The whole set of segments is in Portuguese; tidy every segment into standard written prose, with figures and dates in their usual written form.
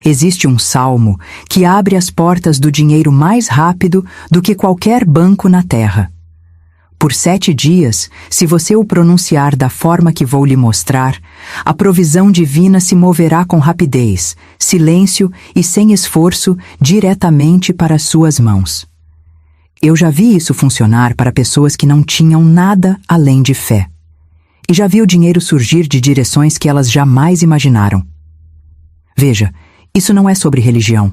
Existe um salmo que abre as portas do dinheiro mais rápido do que qualquer banco na terra. Por 7 dias, se você o pronunciar da forma que vou lhe mostrar, a provisão divina se moverá com rapidez, silêncio e sem esforço diretamente para as suas mãos. Eu já vi isso funcionar para pessoas que não tinham nada além de fé. E já vi o dinheiro surgir de direções que elas jamais imaginaram. Veja, isso não é sobre religião.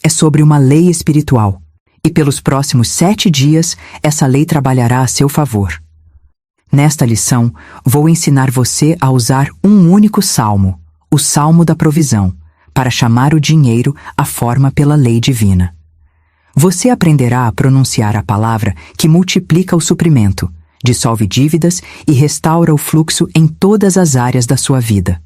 É sobre uma lei espiritual. E pelos próximos 7 dias, essa lei trabalhará a seu favor. Nesta lição, vou ensinar você a usar um único salmo, o Salmo da Provisão, para chamar o dinheiro à forma pela lei divina. Você aprenderá a pronunciar a palavra que multiplica o suprimento, dissolve dívidas e restaura o fluxo em todas as áreas da sua vida.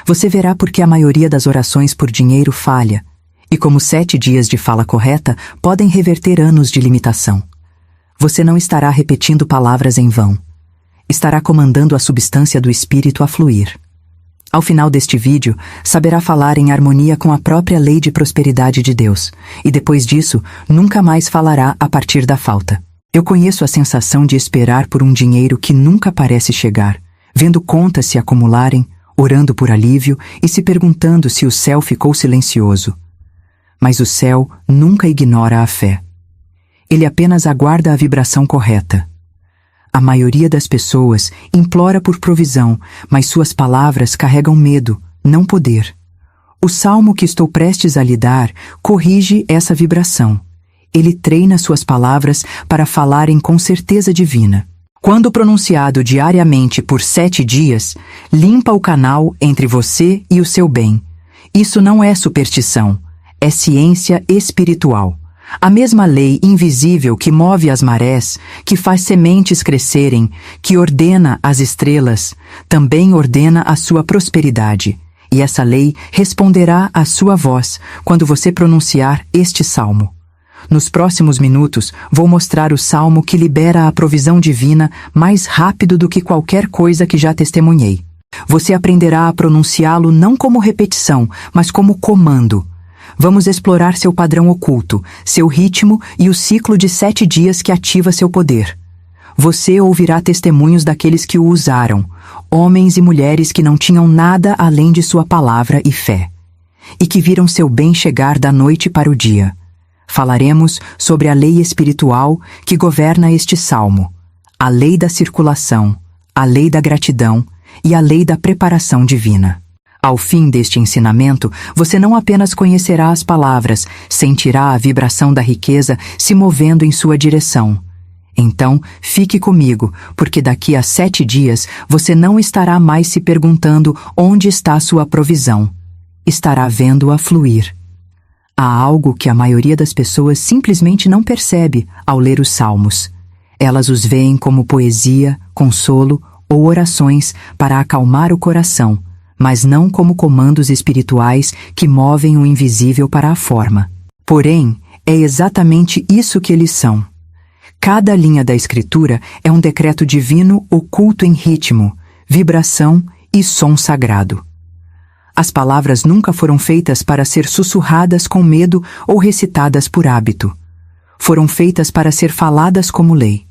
Você verá por que a maioria das orações por dinheiro falha, e como 7 dias de fala correta podem reverter anos de limitação. Você não estará repetindo palavras em vão. Estará comandando a substância do espírito a fluir. Ao final deste vídeo, saberá falar em harmonia com a própria lei de prosperidade de Deus, e depois disso, nunca mais falará a partir da falta. Eu conheço a sensação de esperar por um dinheiro que nunca parece chegar, vendo contas se acumularem, orando por alívio e se perguntando se o céu ficou silencioso. Mas o céu nunca ignora a fé. Ele apenas aguarda a vibração correta. A maioria das pessoas implora por provisão, mas suas palavras carregam medo, não poder. O salmo que estou prestes a lhe dar corrige essa vibração. Ele treina suas palavras para falarem com certeza divina. Quando pronunciado diariamente por 7 dias, limpa o canal entre você e o seu bem. Isso não é superstição. É ciência espiritual. A mesma lei invisível que move as marés, que faz sementes crescerem, que ordena as estrelas, também ordena a sua prosperidade. E essa lei responderá à sua voz quando você pronunciar este salmo. Nos próximos minutos, vou mostrar o salmo que libera a provisão divina mais rápido do que qualquer coisa que já testemunhei. Você aprenderá a pronunciá-lo não como repetição, mas como comando. Vamos explorar seu padrão oculto, seu ritmo e o ciclo de 7 dias que ativa seu poder. Você ouvirá testemunhos daqueles que o usaram, homens e mulheres que não tinham nada além de sua palavra e fé, e que viram seu bem chegar da noite para o dia. Falaremos sobre a lei espiritual que governa este salmo, a lei da circulação, a lei da gratidão e a lei da preparação divina. Ao fim deste ensinamento, você não apenas conhecerá as palavras, sentirá a vibração da riqueza se movendo em sua direção. Então, fique comigo, porque daqui a 7 dias você não estará mais se perguntando onde está sua provisão. Estará vendo-a fluir. Há algo que a maioria das pessoas simplesmente não percebe ao ler os salmos. Elas os veem como poesia, consolo ou orações para acalmar o coração, mas não como comandos espirituais que movem o invisível para a forma. Porém, é exatamente isso que eles são. Cada linha da Escritura é um decreto divino oculto em ritmo, vibração e som sagrado. As palavras nunca foram feitas para ser sussurradas com medo ou recitadas por hábito. Foram feitas para ser faladas como lei.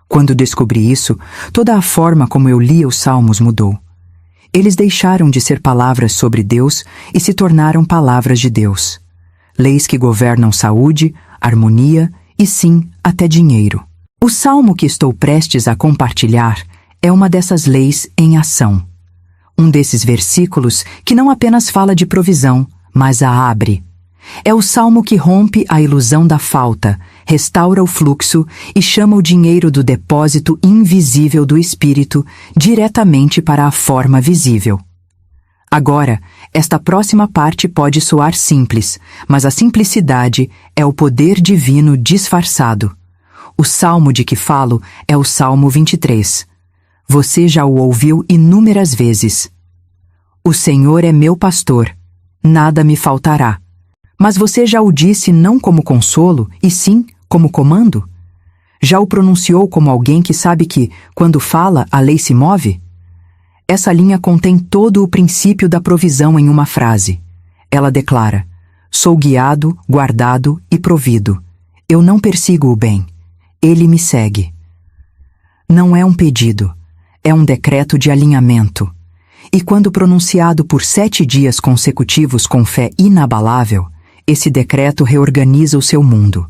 Quando descobri isso, toda a forma como eu lia os salmos mudou. Eles deixaram de ser palavras sobre Deus e se tornaram palavras de Deus. Leis que governam saúde, harmonia e, sim, até dinheiro. O salmo que estou prestes a compartilhar é uma dessas leis em ação. Um desses versículos que não apenas fala de provisão, mas a abre. É o salmo que rompe a ilusão da falta, restaura o fluxo e chama o dinheiro do depósito invisível do espírito diretamente para a forma visível. Agora, esta próxima parte pode soar simples, mas a simplicidade é o poder divino disfarçado. O salmo de que falo é o Salmo 23. Você já o ouviu inúmeras vezes. O Senhor é meu pastor, nada me faltará. Mas você já o disse não como consolo, e sim como comando? Já o pronunciou como alguém que sabe que, quando fala, a lei se move? Essa linha contém todo o princípio da provisão em uma frase. Ela declara: sou guiado, guardado e provido. Eu não persigo o bem. Ele me segue. Não é um pedido, é um decreto de alinhamento. E quando pronunciado por 7 dias consecutivos com fé inabalável, esse decreto reorganiza o seu mundo.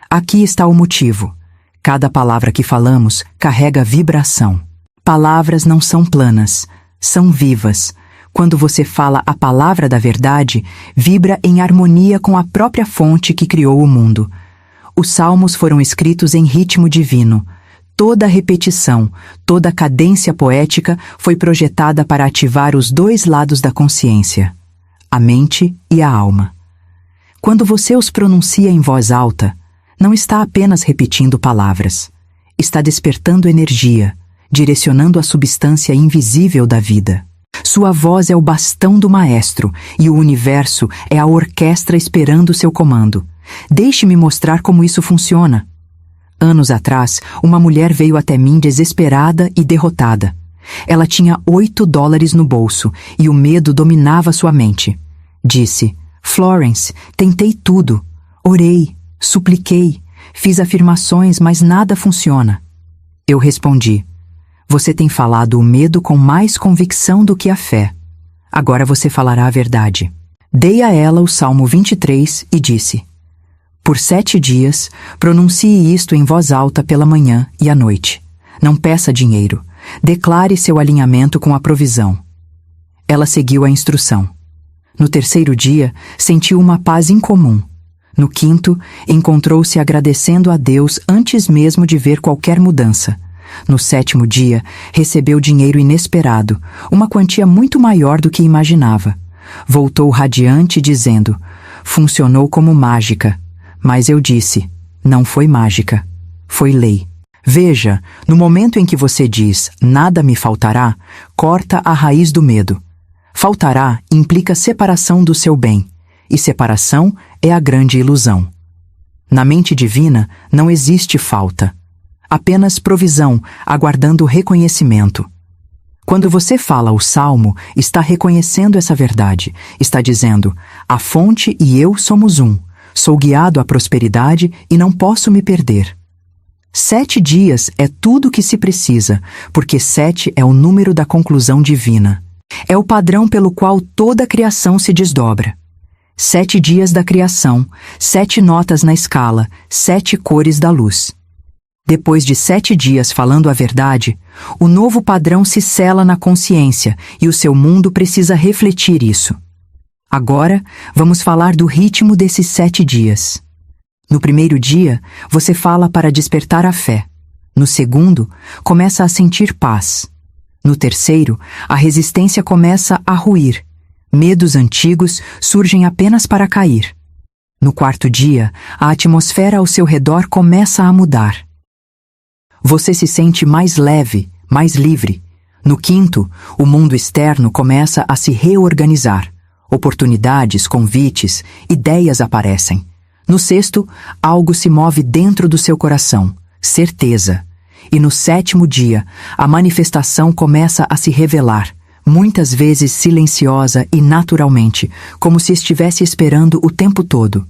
Aqui está o motivo. Cada palavra que falamos carrega vibração. Palavras não são planas, são vivas. Quando você fala a palavra da verdade, vibra em harmonia com a própria fonte que criou o mundo. Os salmos foram escritos em ritmo divino. Toda repetição, toda cadência poética foi projetada para ativar os 2 lados da consciência, a mente e a alma. Quando você os pronuncia em voz alta, não está apenas repetindo palavras. Está despertando energia, direcionando a substância invisível da vida. Sua voz é o bastão do maestro e o universo é a orquestra esperando seu comando. Deixe-me mostrar como isso funciona. Anos atrás, uma mulher veio até mim desesperada e derrotada. Ela tinha $8 no bolso e o medo dominava sua mente. Disse: Florence, tentei tudo. Orei, supliquei, fiz afirmações, mas nada funciona. Eu respondi: você tem falado o medo com mais convicção do que a fé. Agora você falará a verdade. Dei a ela o Salmo 23 e disse: por 7 dias, pronuncie isto em voz alta pela manhã e à noite. Não peça dinheiro. Declare seu alinhamento com a provisão. Ela seguiu a instrução. No 3º dia, sentiu uma paz incomum. No 5º, encontrou-se agradecendo a Deus antes mesmo de ver qualquer mudança. No 7º dia, recebeu dinheiro inesperado, uma quantia muito maior do que imaginava. Voltou radiante dizendo: funcionou como mágica. Mas eu disse: não foi mágica, foi lei. Veja, no momento em que você diz nada me faltará, corta a raiz do medo. Faltará implica separação do seu bem, e separação é a grande ilusão. Na mente divina não existe falta, apenas provisão, aguardando reconhecimento. Quando você fala o salmo, está reconhecendo essa verdade, está dizendo: a fonte e eu somos um. Sou guiado à prosperidade e não posso me perder. 7 dias é tudo o que se precisa, porque 7 é o número da conclusão divina. É o padrão pelo qual toda a criação se desdobra. 7 dias da criação, 7 notas na escala, 7 cores da luz. Depois de 7 dias falando a verdade, o novo padrão se sela na consciência e o seu mundo precisa refletir isso. Agora, vamos falar do ritmo desses 7 dias. No 1º dia, você fala para despertar a fé. No 2º, começa a sentir paz. No 3º, a resistência começa a ruir. Medos antigos surgem apenas para cair. No 4º dia, a atmosfera ao seu redor começa a mudar. Você se sente mais leve, mais livre. No 5º, o mundo externo começa a se reorganizar. Oportunidades, convites, ideias aparecem. No 6º, algo se move dentro do seu coração, certeza. E no 7º dia, a manifestação começa a se revelar, muitas vezes silenciosa e naturalmente, como se estivesse esperando o tempo todo.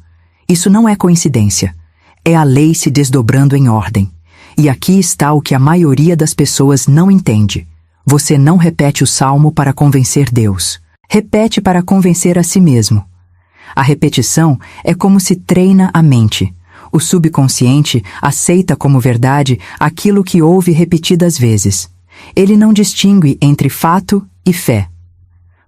Isso não é coincidência. É a lei se desdobrando em ordem. E aqui está o que a maioria das pessoas não entende. Você não repete o salmo para convencer Deus. Repete para convencer a si mesmo. A repetição é como se treina a mente. O subconsciente aceita como verdade aquilo que ouve repetidas vezes. Ele não distingue entre fato e fé.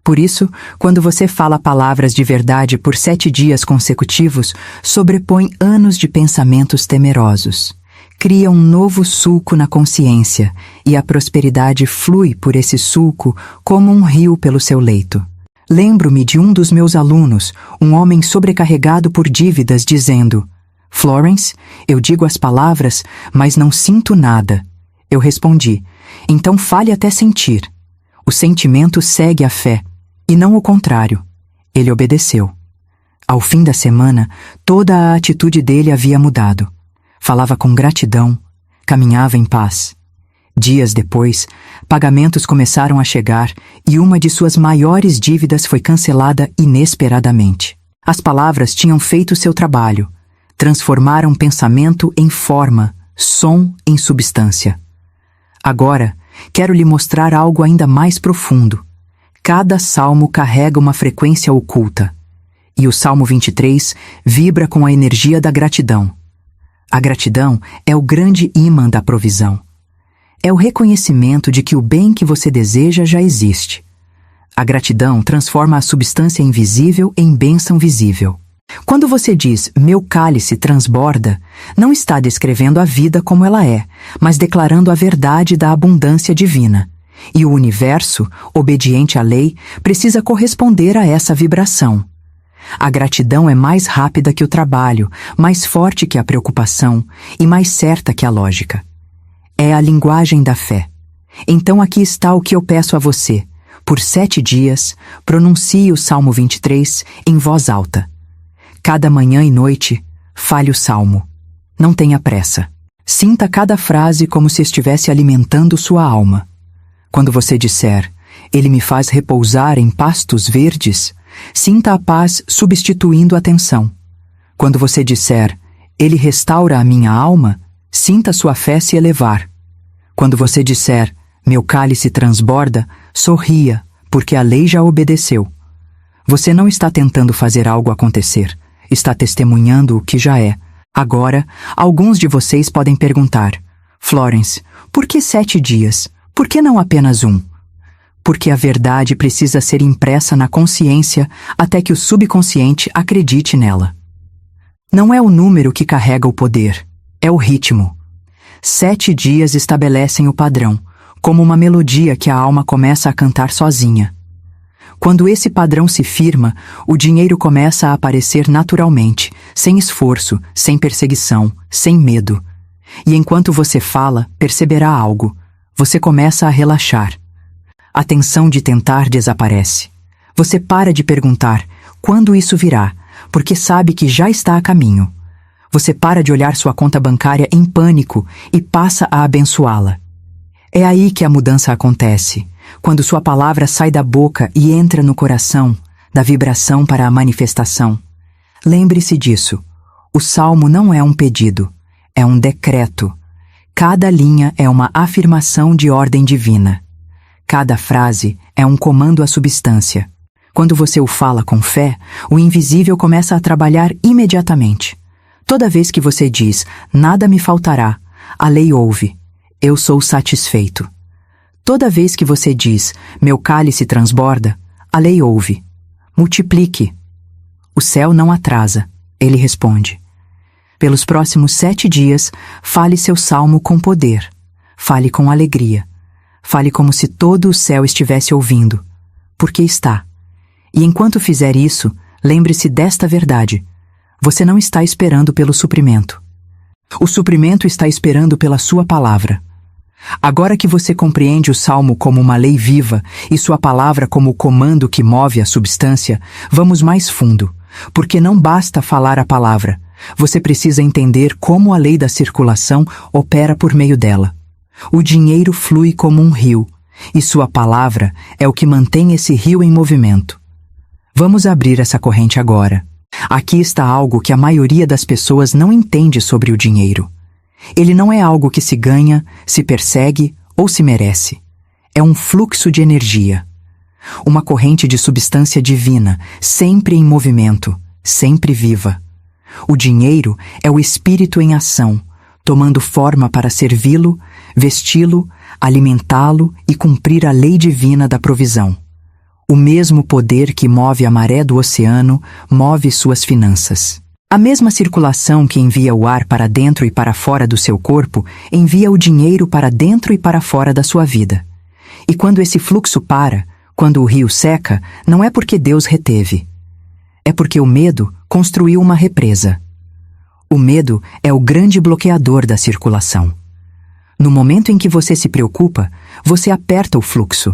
Por isso, quando você fala palavras de verdade por 7 dias consecutivos, sobrepõe anos de pensamentos temerosos. Cria um novo sulco na consciência, e a prosperidade flui por esse sulco como um rio pelo seu leito. Lembro-me de um dos meus alunos, um homem sobrecarregado por dívidas, dizendo: Florence, eu digo as palavras, mas não sinto nada. Eu respondi: então fale até sentir. O sentimento segue a fé, e não o contrário. Ele obedeceu. Ao fim da semana, toda a atitude dele havia mudado. Falava com gratidão, caminhava em paz. Dias depois, pagamentos começaram a chegar e uma de suas maiores dívidas foi cancelada inesperadamente. As palavras tinham feito seu trabalho, transformaram pensamento em forma, som em substância. Agora, quero lhe mostrar algo ainda mais profundo. Cada salmo carrega uma frequência oculta, e o Salmo 23 vibra com a energia da gratidão. A gratidão é o grande ímã da provisão. É o reconhecimento de que o bem que você deseja já existe. A gratidão transforma a substância invisível em bênção visível. Quando você diz, meu cálice transborda, não está descrevendo a vida como ela é, mas declarando a verdade da abundância divina. E o universo, obediente à lei, precisa corresponder a essa vibração. A gratidão é mais rápida que o trabalho, mais forte que a preocupação e mais certa que a lógica. É a linguagem da fé. Então aqui está o que eu peço a você. Por 7 dias, pronuncie o Salmo 23 em voz alta. Cada manhã e noite, fale o Salmo. Não tenha pressa. Sinta cada frase como se estivesse alimentando sua alma. Quando você disser, ele me faz repousar em pastos verdes, sinta a paz substituindo a tensão. Quando você disser, ele restaura a minha alma, sinta sua fé se elevar. Quando você disser, meu cálice transborda, sorria, porque a lei já obedeceu. Você não está tentando fazer algo acontecer, está testemunhando o que já é. Agora, alguns de vocês podem perguntar, Florence, por que 7 dias? Por que não apenas 1? Porque a verdade precisa ser impressa na consciência até que o subconsciente acredite nela. Não é o número que carrega o poder, é o ritmo. 7 dias estabelecem o padrão, como uma melodia que a alma começa a cantar sozinha. Quando esse padrão se firma, o dinheiro começa a aparecer naturalmente, sem esforço, sem perseguição, sem medo. E enquanto você fala, perceberá algo. Você começa a relaxar. A tensão de tentar desaparece. Você para de perguntar quando isso virá, porque sabe que já está a caminho. Você para de olhar sua conta bancária em pânico e passa a abençoá-la. É aí que a mudança acontece, quando sua palavra sai da boca e entra no coração, da vibração para a manifestação. Lembre-se disso. O salmo não é um pedido, é um decreto. Cada linha é uma afirmação de ordem divina. Cada frase é um comando à substância. Quando você o fala com fé, o invisível começa a trabalhar imediatamente. Toda vez que você diz, nada me faltará, a lei ouve, eu sou satisfeito. Toda vez que você diz, meu cálice transborda, a lei ouve, multiplique. O céu não atrasa, ele responde. Pelos próximos 7 dias, fale seu salmo com poder, fale com alegria, fale como se todo o céu estivesse ouvindo, porque está. E enquanto fizer isso, lembre-se desta verdade. Você não está esperando pelo suprimento. O suprimento está esperando pela sua palavra. Agora que você compreende o Salmo como uma lei viva e sua palavra como o comando que move a substância, vamos mais fundo, porque não basta falar a palavra. Você precisa entender como a lei da circulação opera por meio dela. O dinheiro flui como um rio, e sua palavra é o que mantém esse rio em movimento. Vamos abrir essa corrente agora. Aqui está algo que a maioria das pessoas não entende sobre o dinheiro. Ele não é algo que se ganha, se persegue ou se merece. É um fluxo de energia. Uma corrente de substância divina, sempre em movimento, sempre viva. O dinheiro é o espírito em ação, tomando forma para servi-lo, vesti-lo, alimentá-lo e cumprir a lei divina da provisão. O mesmo poder que move a maré do oceano move suas finanças. A mesma circulação que envia o ar para dentro e para fora do seu corpo envia o dinheiro para dentro e para fora da sua vida. E quando esse fluxo para, quando o rio seca, não é porque Deus reteve. É porque o medo construiu uma represa. O medo é o grande bloqueador da circulação. No momento em que você se preocupa, você aperta o fluxo.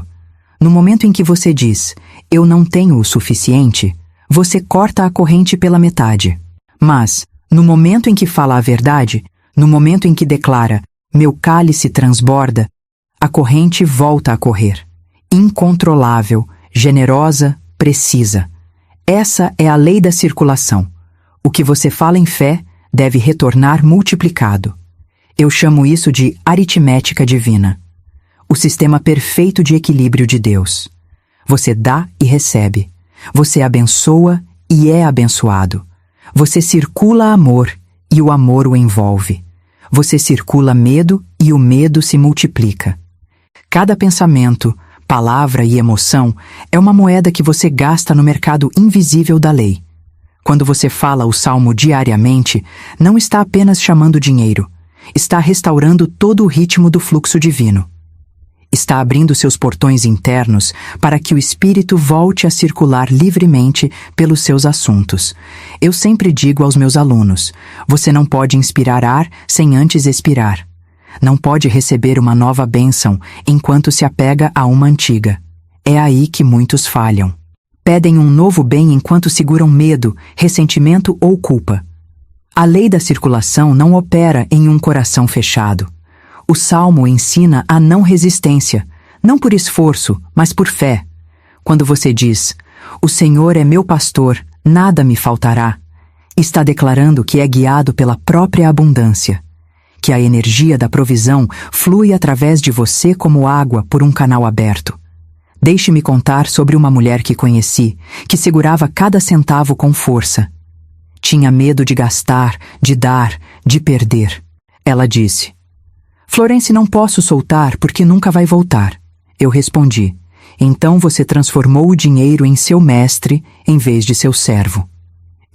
No momento em que você diz, eu não tenho o suficiente, você corta a corrente pela metade. Mas, no momento em que fala a verdade, no momento em que declara, meu cálice transborda, A corrente volta a correr. Incontrolável, generosa, precisa. Essa é a lei da circulação. O que você fala em fé deve retornar multiplicado. Eu chamo isso de aritmética divina. O sistema perfeito de equilíbrio de Deus. Você dá e recebe. Você abençoa e é abençoado. Você circula amor e o amor o envolve. Você circula medo e o medo se multiplica. Cada pensamento, palavra e emoção é uma moeda que você gasta no mercado invisível da lei. Quando você fala o salmo diariamente, não está apenas chamando dinheiro, está restaurando todo o ritmo do fluxo divino. Está abrindo seus portões internos para que o espírito volte a circular livremente pelos seus assuntos. Eu sempre digo aos meus alunos: você não pode inspirar ar sem antes expirar. Não pode receber uma nova bênção enquanto se apega a uma antiga. É aí que muitos falham. Pedem um novo bem enquanto seguram medo, ressentimento ou culpa. A lei da circulação não opera em um coração fechado. O Salmo ensina a não resistência, não por esforço, mas por fé. Quando você diz: "O Senhor é meu pastor, nada me faltará", está declarando que é guiado pela própria abundância, que a energia da provisão flui através de você como água por um canal aberto. Deixe-me contar sobre uma mulher que conheci, que segurava cada centavo com força. Tinha medo de gastar, de dar, de perder. Ela disse: "Florence, não posso soltar porque nunca vai voltar." Eu respondi: "Então você transformou o dinheiro em seu mestre em vez de seu servo."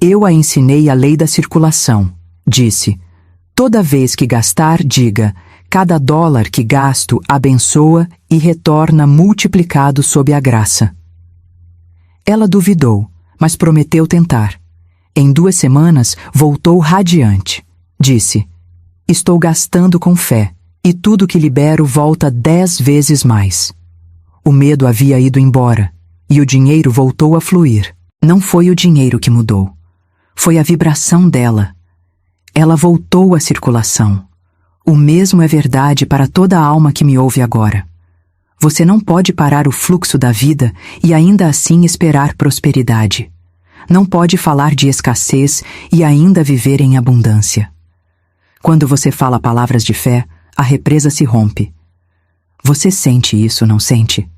Eu a ensinei a lei da circulação. Disse: "Toda vez que gastar, diga: cada dólar que gasto abençoa e retorna multiplicado sob a graça." Ela duvidou, mas prometeu tentar. Em 2 semanas, voltou radiante. Disse: "Estou gastando com fé, e tudo que libero volta 10 vezes mais." O medo havia ido embora, e o dinheiro voltou a fluir. Não foi o dinheiro que mudou. Foi a vibração dela. Ela voltou à circulação. O mesmo é verdade para toda a alma que me ouve agora. Você não pode parar o fluxo da vida e ainda assim esperar prosperidade. Não pode falar de escassez e ainda viver em abundância. Quando você fala palavras de fé, a represa se rompe. Você sente isso, não sente?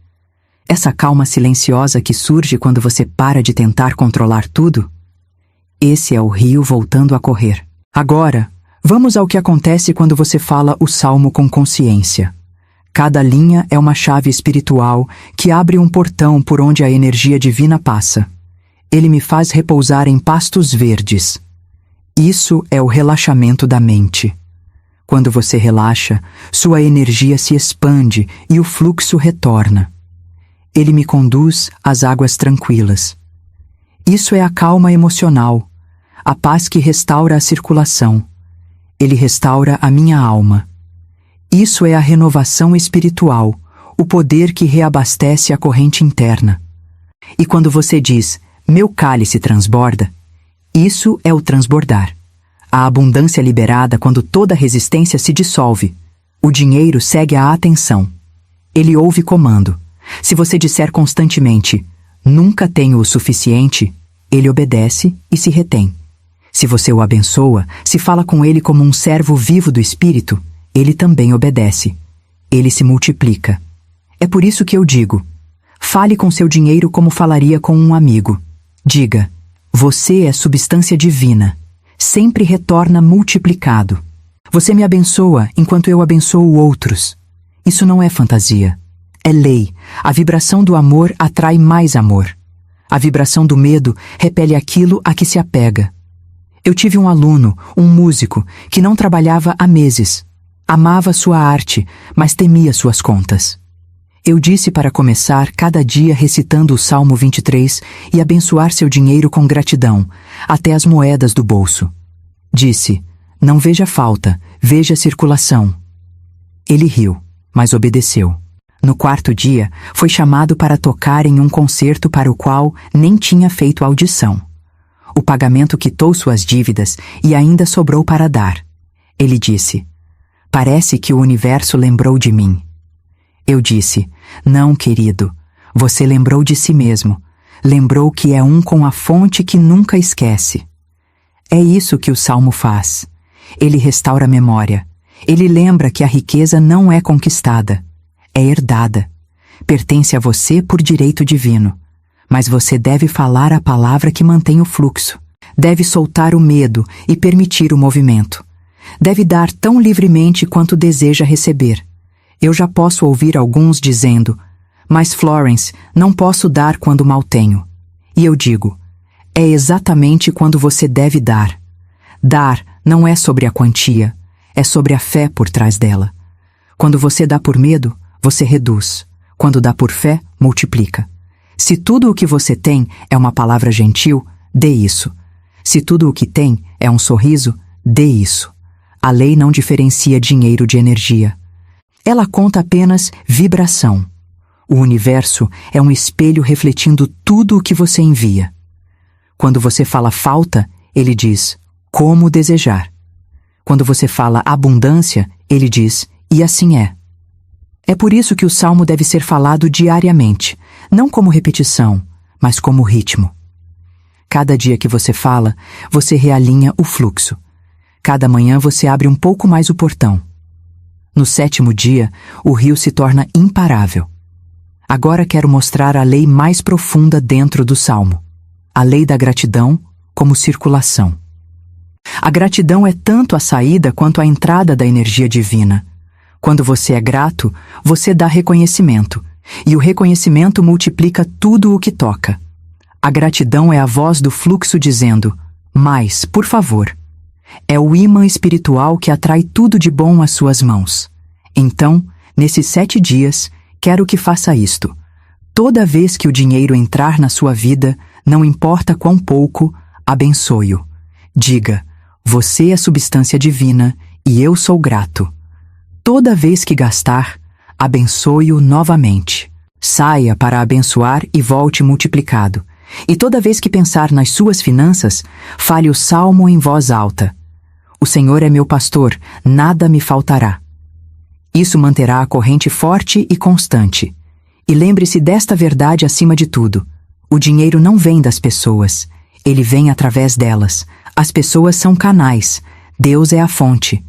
Essa calma silenciosa que surge quando você para de tentar controlar tudo? Esse é o rio voltando a correr. Agora, vamos ao que acontece quando você fala o salmo com consciência. Cada linha é uma chave espiritual que abre um portão por onde a energia divina passa. Ele me faz repousar em pastos verdes. Isso é o relaxamento da mente. Quando você relaxa, sua energia se expande e o fluxo retorna. Ele me conduz às águas tranquilas. Isso é a calma emocional, a paz que restaura a circulação. Ele restaura a minha alma. Isso é a renovação espiritual, o poder que reabastece a corrente interna. E quando você diz: "Meu cálice transborda", isso é o transbordar. A abundância liberada quando toda resistência se dissolve. O dinheiro segue a atenção. Ele ouve comando. Se você disser constantemente: "Nunca tenho o suficiente", ele obedece e se retém. Se você o abençoa, se fala com ele como um servo vivo do Espírito, ele também obedece. Ele se multiplica. É por isso que eu digo: fale com seu dinheiro como falaria com um amigo. Diga: "Você é substância divina. Sempre retorna multiplicado. Você me abençoa enquanto eu abençoo outros." Isso não é fantasia. É lei. A vibração do amor atrai mais amor. A vibração do medo repele aquilo a que se apega. Eu tive um aluno, um músico, que não trabalhava há meses. Amava sua arte, mas temia suas contas. Eu disse para começar cada dia recitando o Salmo 23 e abençoar seu dinheiro com gratidão, até as moedas do bolso. Disse: "Não veja falta, veja circulação." Ele riu, mas obedeceu. No 4º dia, foi chamado para tocar em um concerto para o qual nem tinha feito audição. O pagamento quitou suas dívidas e ainda sobrou para dar. Ele disse: "Parece que o universo lembrou de mim." Eu disse: não, querido, você lembrou de si mesmo. Lembrou que é um com a fonte que nunca esquece. É isso que o Salmo faz. Ele restaura a memória. Ele lembra que a riqueza não é conquistada, é herdada. Pertence a você por direito divino. Mas você deve falar a palavra que mantém o fluxo. Deve soltar o medo e permitir o movimento. Deve dar tão livremente quanto deseja receber. Eu já posso ouvir alguns dizendo: mas Florence, não posso dar quando mal tenho. E eu digo: é exatamente quando você deve dar. Dar não é sobre a quantia, é sobre a fé por trás dela. Quando você dá por medo, você reduz. Quando dá por fé, multiplica. Se tudo o que você tem é uma palavra gentil, dê isso. Se tudo o que tem é um sorriso, dê isso. A lei não diferencia dinheiro de energia. Ela conta apenas vibração. O universo é um espelho refletindo tudo o que você envia. Quando você fala falta, ele diz: como desejar. Quando você fala abundância, ele diz: e assim é. É por isso que o Salmo deve ser falado diariamente, não como repetição, mas como ritmo. Cada dia que você fala, você realinha o fluxo. Cada manhã você abre um pouco mais o portão. No 7º dia, o rio se torna imparável. Agora quero mostrar a lei mais profunda dentro do Salmo. A lei da gratidão como circulação. A gratidão é tanto a saída quanto a entrada da energia divina. Quando você é grato, você dá reconhecimento, e o reconhecimento multiplica tudo o que toca. A gratidão é a voz do fluxo dizendo: mais, por favor. É o ímã espiritual que atrai tudo de bom às suas mãos. Então, nesses 7 dias, quero que faça isto. Toda vez que o dinheiro entrar na sua vida, não importa quão pouco, abençoe-o. Diga: você é substância divina e eu sou grato. Toda vez que gastar, abençoe-o novamente. Saia para abençoar e volte multiplicado. E toda vez que pensar nas suas finanças, fale o salmo em voz alta. O Senhor é meu pastor, nada me faltará. Isso manterá a corrente forte e constante. E lembre-se desta verdade acima de tudo. O dinheiro não vem das pessoas, ele vem através delas. As pessoas são canais, Deus é a fonte.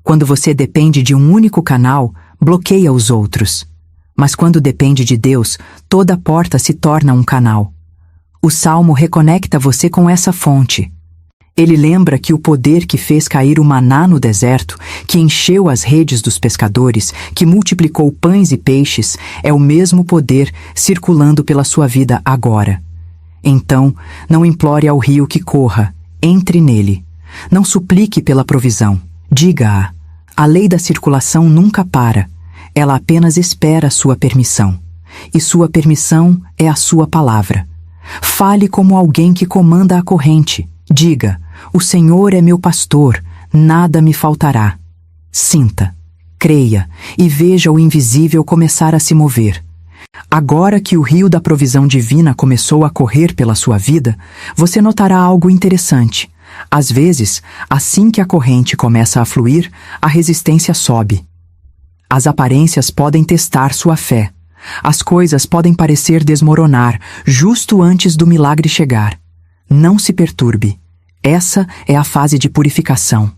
Quando você depende de um único canal, bloqueia os outros. Mas quando depende de Deus, toda porta se torna um canal. O Salmo reconecta você com essa fonte. Ele lembra que o poder que fez cair o maná no deserto, que encheu as redes dos pescadores, que multiplicou pães e peixes, é o mesmo poder circulando pela sua vida agora. Então, não implore ao rio que corra, entre nele. Não suplique pela provisão. Diga-a. A lei da circulação nunca para. Ela apenas espera a sua permissão. E sua permissão é a sua palavra. Fale como alguém que comanda a corrente. Diga: o Senhor é meu pastor, nada me faltará. Sinta, creia e veja o invisível começar a se mover. Agora que o rio da provisão divina começou a correr pela sua vida, você notará algo interessante. Às vezes, assim que a corrente começa a fluir, a resistência sobe. As aparências podem testar sua fé. As coisas podem parecer desmoronar justo antes do milagre chegar. Não se perturbe. Essa é a fase de purificação.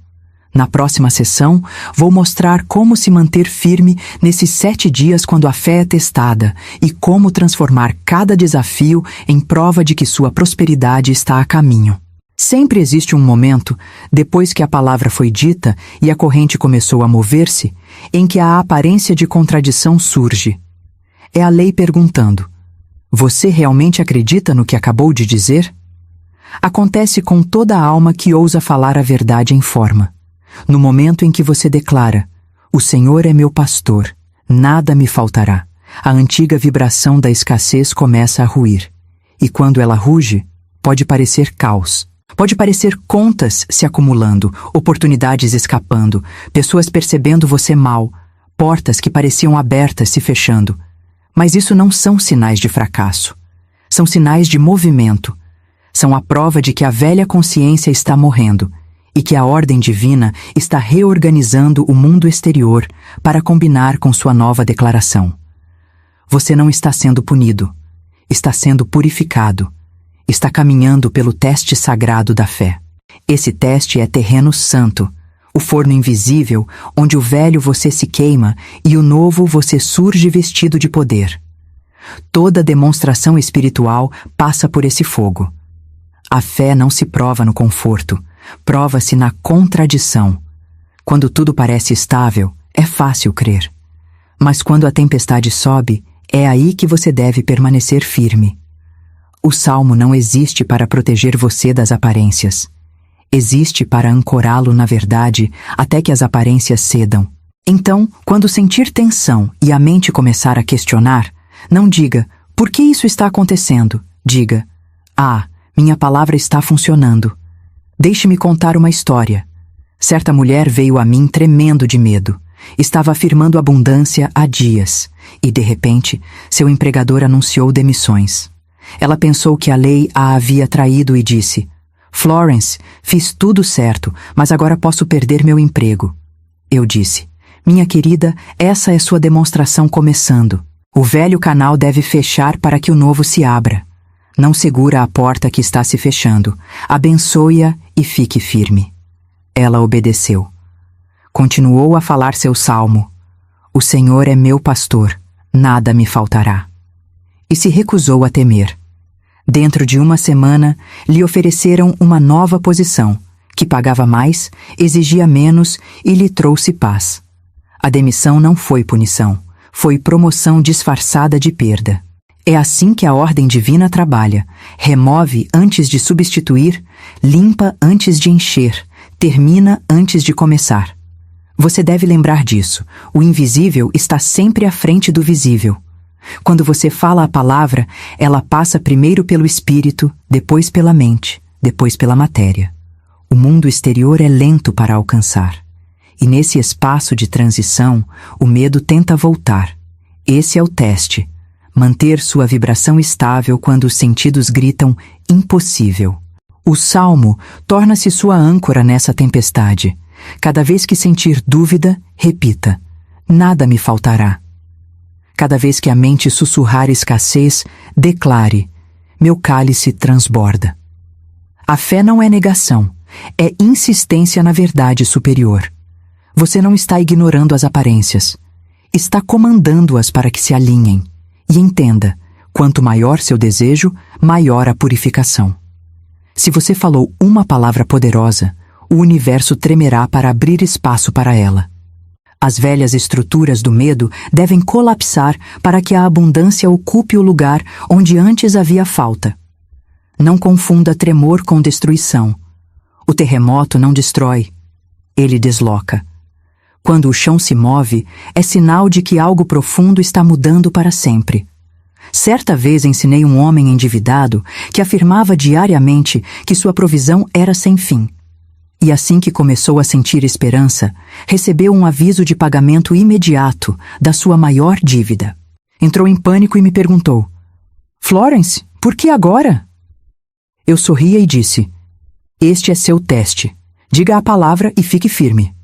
Na próxima sessão, vou mostrar como se manter firme nesses 7 dias quando a fé é testada e como transformar cada desafio em prova de que sua prosperidade está a caminho. Sempre existe um momento, depois que a palavra foi dita e a corrente começou a mover-se, em que a aparência de contradição surge. É a lei perguntando: você realmente acredita no que acabou de dizer? Acontece com toda a alma que ousa falar a verdade em forma. No momento em que você declara: o Senhor é meu pastor, nada me faltará, a antiga vibração da escassez começa a ruir. E quando ela ruge, pode parecer caos. Pode parecer contas se acumulando, oportunidades escapando, pessoas percebendo você mal, portas que pareciam abertas se fechando. Mas isso não são sinais de fracasso. São sinais de movimento. São a prova de que a velha consciência está morrendo e que a ordem divina está reorganizando o mundo exterior para combinar com sua nova declaração. Você não está sendo punido. Está sendo purificado. Está caminhando pelo teste sagrado da fé. Esse teste é terreno santo, o forno invisível onde o velho você se queima e o novo você surge vestido de poder. Toda demonstração espiritual passa por esse fogo. A fé não se prova no conforto, prova-se na contradição. Quando tudo parece estável, é fácil crer. Mas quando a tempestade sobe, é aí que você deve permanecer firme. O salmo não existe para proteger você das aparências. Existe para ancorá-lo na verdade até que as aparências cedam. Então, quando sentir tensão e a mente começar a questionar, não diga, por que isso está acontecendo? Diga, minha palavra está funcionando. Deixe-me contar uma história. Certa mulher veio a mim tremendo de medo. Estava afirmando abundância há dias e, de repente, seu empregador anunciou demissões. Ela pensou que a lei a havia traído e disse, Florence, fiz tudo certo, mas agora posso perder meu emprego. Eu disse, minha querida, essa é sua demonstração começando. O velho canal deve fechar para que o novo se abra. Não segura a porta que está se fechando. Abençoe-a e fique firme. Ela obedeceu. Continuou a falar seu salmo. O Senhor é meu pastor, nada me faltará. E se recusou a temer. Dentro de uma semana, lhe ofereceram uma nova posição, que pagava mais, exigia menos e lhe trouxe paz. A demissão não foi punição, foi promoção disfarçada de perda. É assim que a ordem divina trabalha. Remove antes de substituir, limpa antes de encher, termina antes de começar. Você deve lembrar disso. O invisível está sempre à frente do visível. Quando você fala a palavra, ela passa primeiro pelo espírito, depois pela mente, depois pela matéria. O mundo exterior é lento para alcançar. E nesse espaço de transição, o medo tenta voltar. Esse é o teste. Manter sua vibração estável quando os sentidos gritam impossível. O salmo torna-se sua âncora nessa tempestade. Cada vez que sentir dúvida, repita: nada me faltará. Cada vez que a mente sussurrar escassez, declare: meu cálice transborda. A fé não é negação, é insistência na verdade superior. Você não está ignorando as aparências. Está comandando-as para que se alinhem. E entenda, quanto maior seu desejo, maior a purificação. Se você falou uma palavra poderosa, o universo tremerá para abrir espaço para ela. As velhas estruturas do medo devem colapsar para que a abundância ocupe o lugar onde antes havia falta. Não confunda tremor com destruição. O terremoto não destrói, ele desloca. Quando o chão se move, é sinal de que algo profundo está mudando para sempre. Certa vez ensinei um homem endividado que afirmava diariamente que sua provisão era sem fim. E assim que começou a sentir esperança, recebeu um aviso de pagamento imediato da sua maior dívida. Entrou em pânico e me perguntou: Florence, por que agora? Eu sorria e disse: este é seu teste. Diga a palavra e fique firme.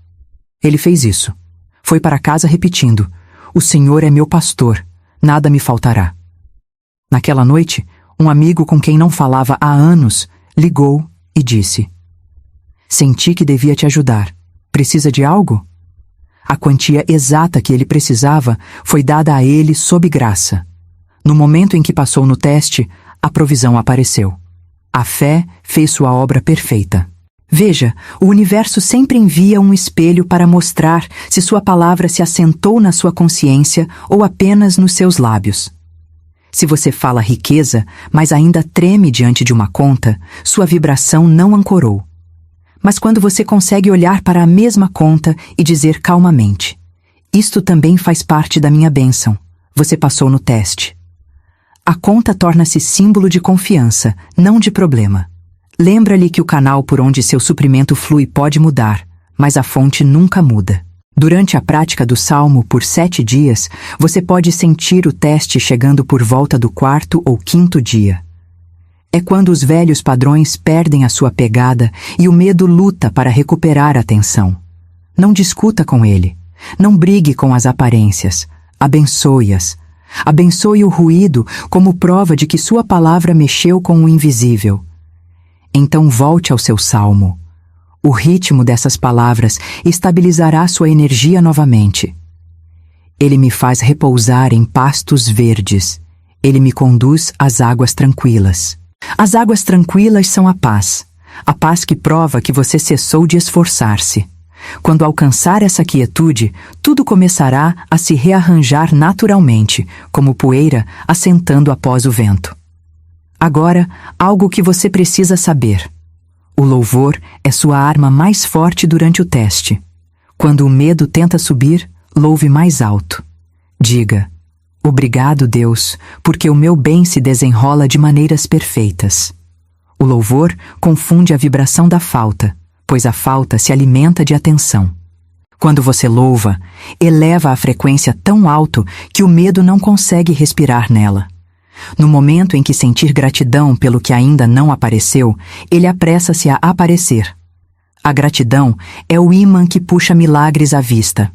Ele fez isso. Foi para casa repetindo: o Senhor é meu pastor, nada me faltará. Naquela noite, um amigo com quem não falava há anos ligou e disse: senti que devia te ajudar. Precisa de algo? A quantia exata que ele precisava foi dada a ele sob graça. No momento em que passou no teste, a provisão apareceu. A fé fez sua obra perfeita. Veja, o universo sempre envia um espelho para mostrar se sua palavra se assentou na sua consciência ou apenas nos seus lábios. Se você fala riqueza, mas ainda treme diante de uma conta, sua vibração não ancorou. Mas quando você consegue olhar para a mesma conta e dizer calmamente: isto também faz parte da minha bênção, você passou no teste. A conta torna-se símbolo de confiança, não de problema. Lembra-lhe que o canal por onde seu suprimento flui pode mudar, mas a fonte nunca muda. Durante a prática do Salmo por 7 dias, você pode sentir o teste chegando por volta do 4º ou 5º dia. É quando os velhos padrões perdem a sua pegada e o medo luta para recuperar a atenção. Não discuta com ele. Não brigue com as aparências. Abençoe-as. Abençoe o ruído como prova de que sua palavra mexeu com o invisível. Então volte ao seu salmo. O ritmo dessas palavras estabilizará sua energia novamente. Ele me faz repousar em pastos verdes. Ele me conduz às águas tranquilas. As águas tranquilas são a paz que prova que você cessou de esforçar-se. Quando alcançar essa quietude, tudo começará a se rearranjar naturalmente, como poeira assentando após o vento. Agora, algo que você precisa saber. O louvor é sua arma mais forte durante o teste. Quando o medo tenta subir, louve mais alto. Diga: obrigado, Deus, porque o meu bem se desenrola de maneiras perfeitas. O louvor confunde a vibração da falta, pois a falta se alimenta de atenção. Quando você louva, eleva a frequência tão alto que o medo não consegue respirar nela. No momento em que sentir gratidão pelo que ainda não apareceu, ele apressa-se a aparecer. A gratidão é o ímã que puxa milagres à vista.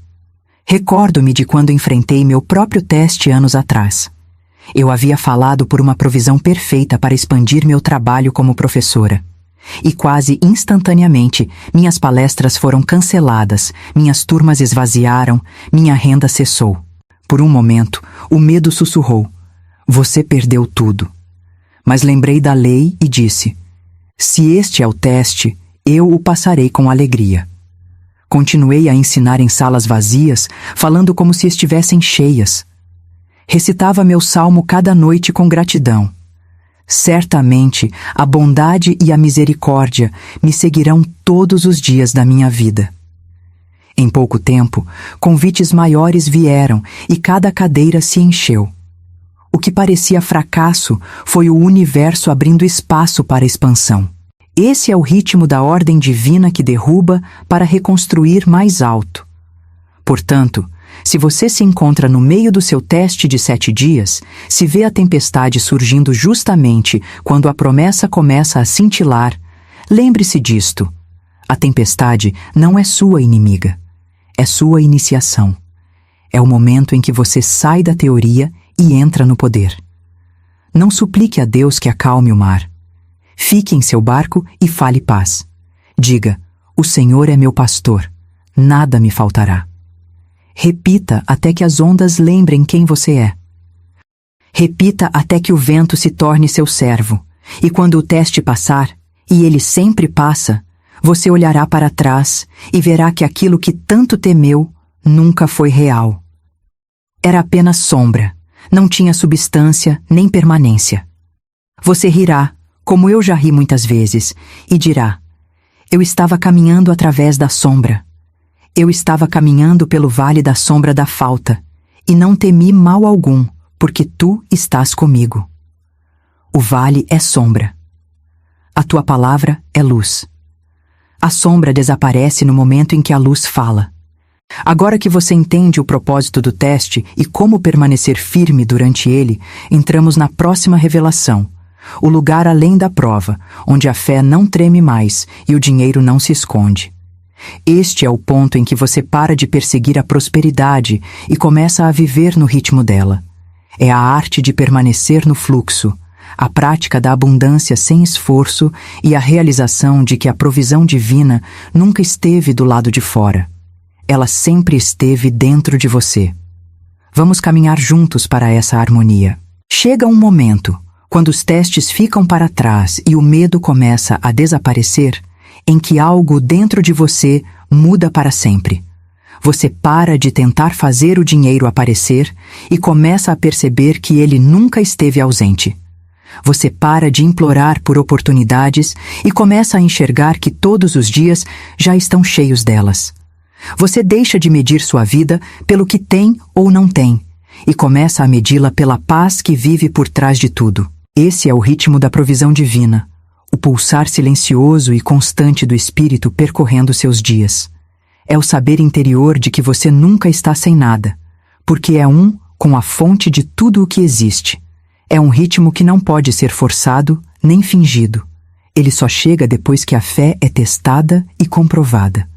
Recordo-me de quando enfrentei meu próprio teste anos atrás. Eu havia falado por uma provisão perfeita para expandir meu trabalho como professora. E quase instantaneamente, minhas palestras foram canceladas, minhas turmas esvaziaram, minha renda cessou. Por um momento, o medo sussurrou: você perdeu tudo. Mas lembrei da lei e disse: se este é o teste, eu o passarei com alegria. Continuei a ensinar em salas vazias, falando como se estivessem cheias. Recitava meu salmo cada noite com gratidão. Certamente, a bondade e a misericórdia me seguirão todos os dias da minha vida. Em pouco tempo, convites maiores vieram e cada cadeira se encheu. O que parecia fracasso foi o universo abrindo espaço para expansão. Esse é o ritmo da ordem divina que derruba para reconstruir mais alto. Portanto, se você se encontra no meio do seu teste de 7 dias, se vê a tempestade surgindo justamente quando a promessa começa a cintilar, lembre-se disto: a tempestade não é sua inimiga, é sua iniciação. É o momento em que você sai da teoria e entra no poder. Não suplique a Deus que acalme o mar. Fique em seu barco e fale paz. Diga: o Senhor é meu pastor, nada me faltará. Repita até que as ondas lembrem quem você é. Repita até que o vento se torne seu servo, e quando o teste passar, e ele sempre passa, você olhará para trás e verá que aquilo que tanto temeu nunca foi real. Era apenas sombra, não tinha substância nem permanência. Você rirá, como eu já ri muitas vezes, e dirá: eu estava caminhando através da sombra. Eu estava caminhando pelo vale da sombra da falta, e não temi mal algum, porque tu estás comigo. O vale é sombra. A tua palavra é luz. A sombra desaparece no momento em que a luz fala. Agora que você entende o propósito do teste e como permanecer firme durante ele, entramos na próxima revelação, o lugar além da prova, onde a fé não treme mais e o dinheiro não se esconde. Este é o ponto em que você para de perseguir a prosperidade e começa a viver no ritmo dela. É a arte de permanecer no fluxo, a prática da abundância sem esforço e a realização de que a provisão divina nunca esteve do lado de fora. Ela sempre esteve dentro de você. Vamos caminhar juntos para essa harmonia. Chega um momento, quando os testes ficam para trás e o medo começa a desaparecer, em que algo dentro de você muda para sempre. Você para de tentar fazer o dinheiro aparecer e começa a perceber que ele nunca esteve ausente. Você para de implorar por oportunidades e começa a enxergar que todos os dias já estão cheios delas. Você deixa de medir sua vida pelo que tem ou não tem e começa a medi-la pela paz que vive por trás de tudo. Esse é o ritmo da provisão divina, o pulsar silencioso e constante do espírito percorrendo seus dias. É o saber interior de que você nunca está sem nada, porque é um com a fonte de tudo o que existe. É um ritmo que não pode ser forçado nem fingido. Ele só chega depois que a fé é testada e comprovada.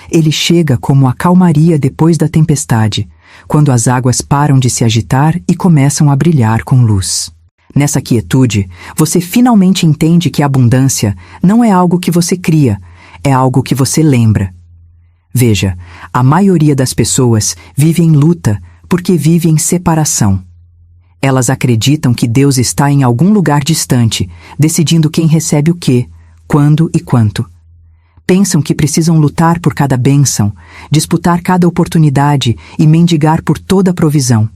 Ele chega como a calmaria depois da tempestade, quando as águas param de se agitar e começam a brilhar com luz. Nessa quietude, você finalmente entende que a abundância não é algo que você cria, é algo que você lembra. Veja, a maioria das pessoas vive em luta porque vive em separação. Elas acreditam que Deus está em algum lugar distante, decidindo quem recebe o quê, quando e quanto. Pensam que precisam lutar por cada bênção, disputar cada oportunidade e mendigar por toda a provisão.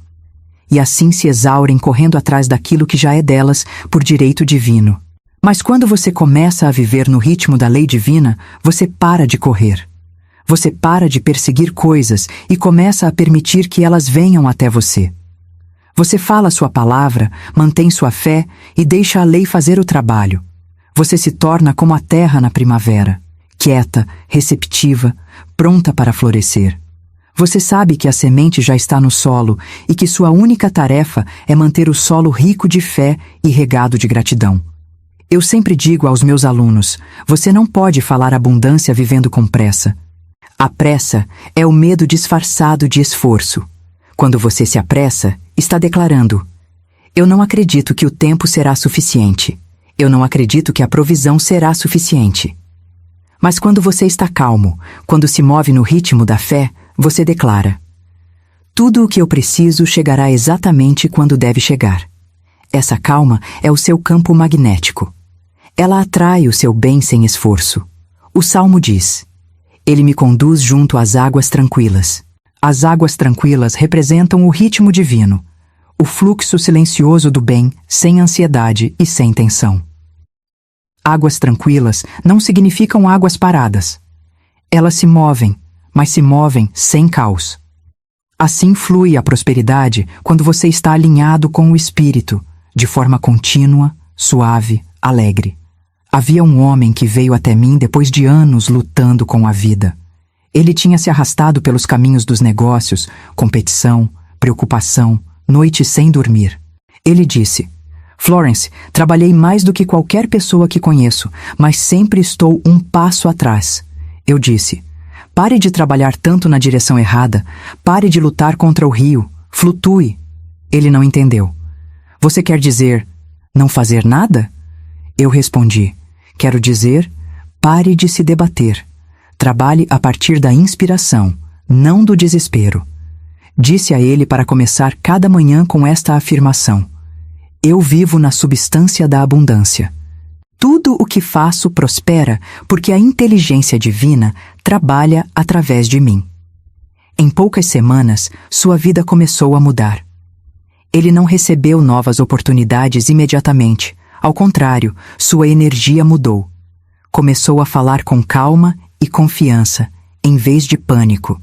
E assim se exaurem correndo atrás daquilo que já é delas por direito divino. Mas quando você começa a viver no ritmo da lei divina, você para de correr. Você para de perseguir coisas e começa a permitir que elas venham até você. Você fala sua palavra, mantém sua fé e deixa a lei fazer o trabalho. Você se torna como a terra na primavera, quieta, receptiva, pronta para florescer. Você sabe que a semente já está no solo e que sua única tarefa é manter o solo rico de fé e regado de gratidão. Eu sempre digo aos meus alunos, você não pode falar abundância vivendo com pressa. A pressa é o medo disfarçado de esforço. Quando você se apressa, está declarando: eu não acredito que o tempo será suficiente. Eu não acredito que a provisão será suficiente. Mas quando você está calmo, quando se move no ritmo da fé, você declara: tudo o que eu preciso chegará exatamente quando deve chegar. Essa calma é o seu campo magnético. Ela atrai o seu bem sem esforço. O Salmo diz: ele me conduz junto às águas tranquilas. As águas tranquilas representam o ritmo divino, o fluxo silencioso do bem, sem ansiedade e sem tensão. Águas tranquilas não significam águas paradas. Elas se movem, mas se movem sem caos. Assim flui a prosperidade quando você está alinhado com o Espírito, de forma contínua, suave, alegre. Havia um homem que veio até mim depois de anos lutando com a vida. Ele tinha se arrastado pelos caminhos dos negócios, competição, preocupação, noites sem dormir. Ele disse: Florence, trabalhei mais do que qualquer pessoa que conheço, mas sempre estou um passo atrás. Eu disse: pare de trabalhar tanto na direção errada, pare de lutar contra o rio, flutue. Ele não entendeu. Você quer dizer, não fazer nada? Eu respondi: quero dizer, pare de se debater. Trabalhe a partir da inspiração, não do desespero. Disse a ele para começar cada manhã com esta afirmação: eu vivo na substância da abundância. Tudo o que faço prospera porque a inteligência divina trabalha através de mim. Em poucas semanas, sua vida começou a mudar. Ele não recebeu novas oportunidades imediatamente. Ao contrário, sua energia mudou. Começou a falar com calma e confiança, em vez de pânico.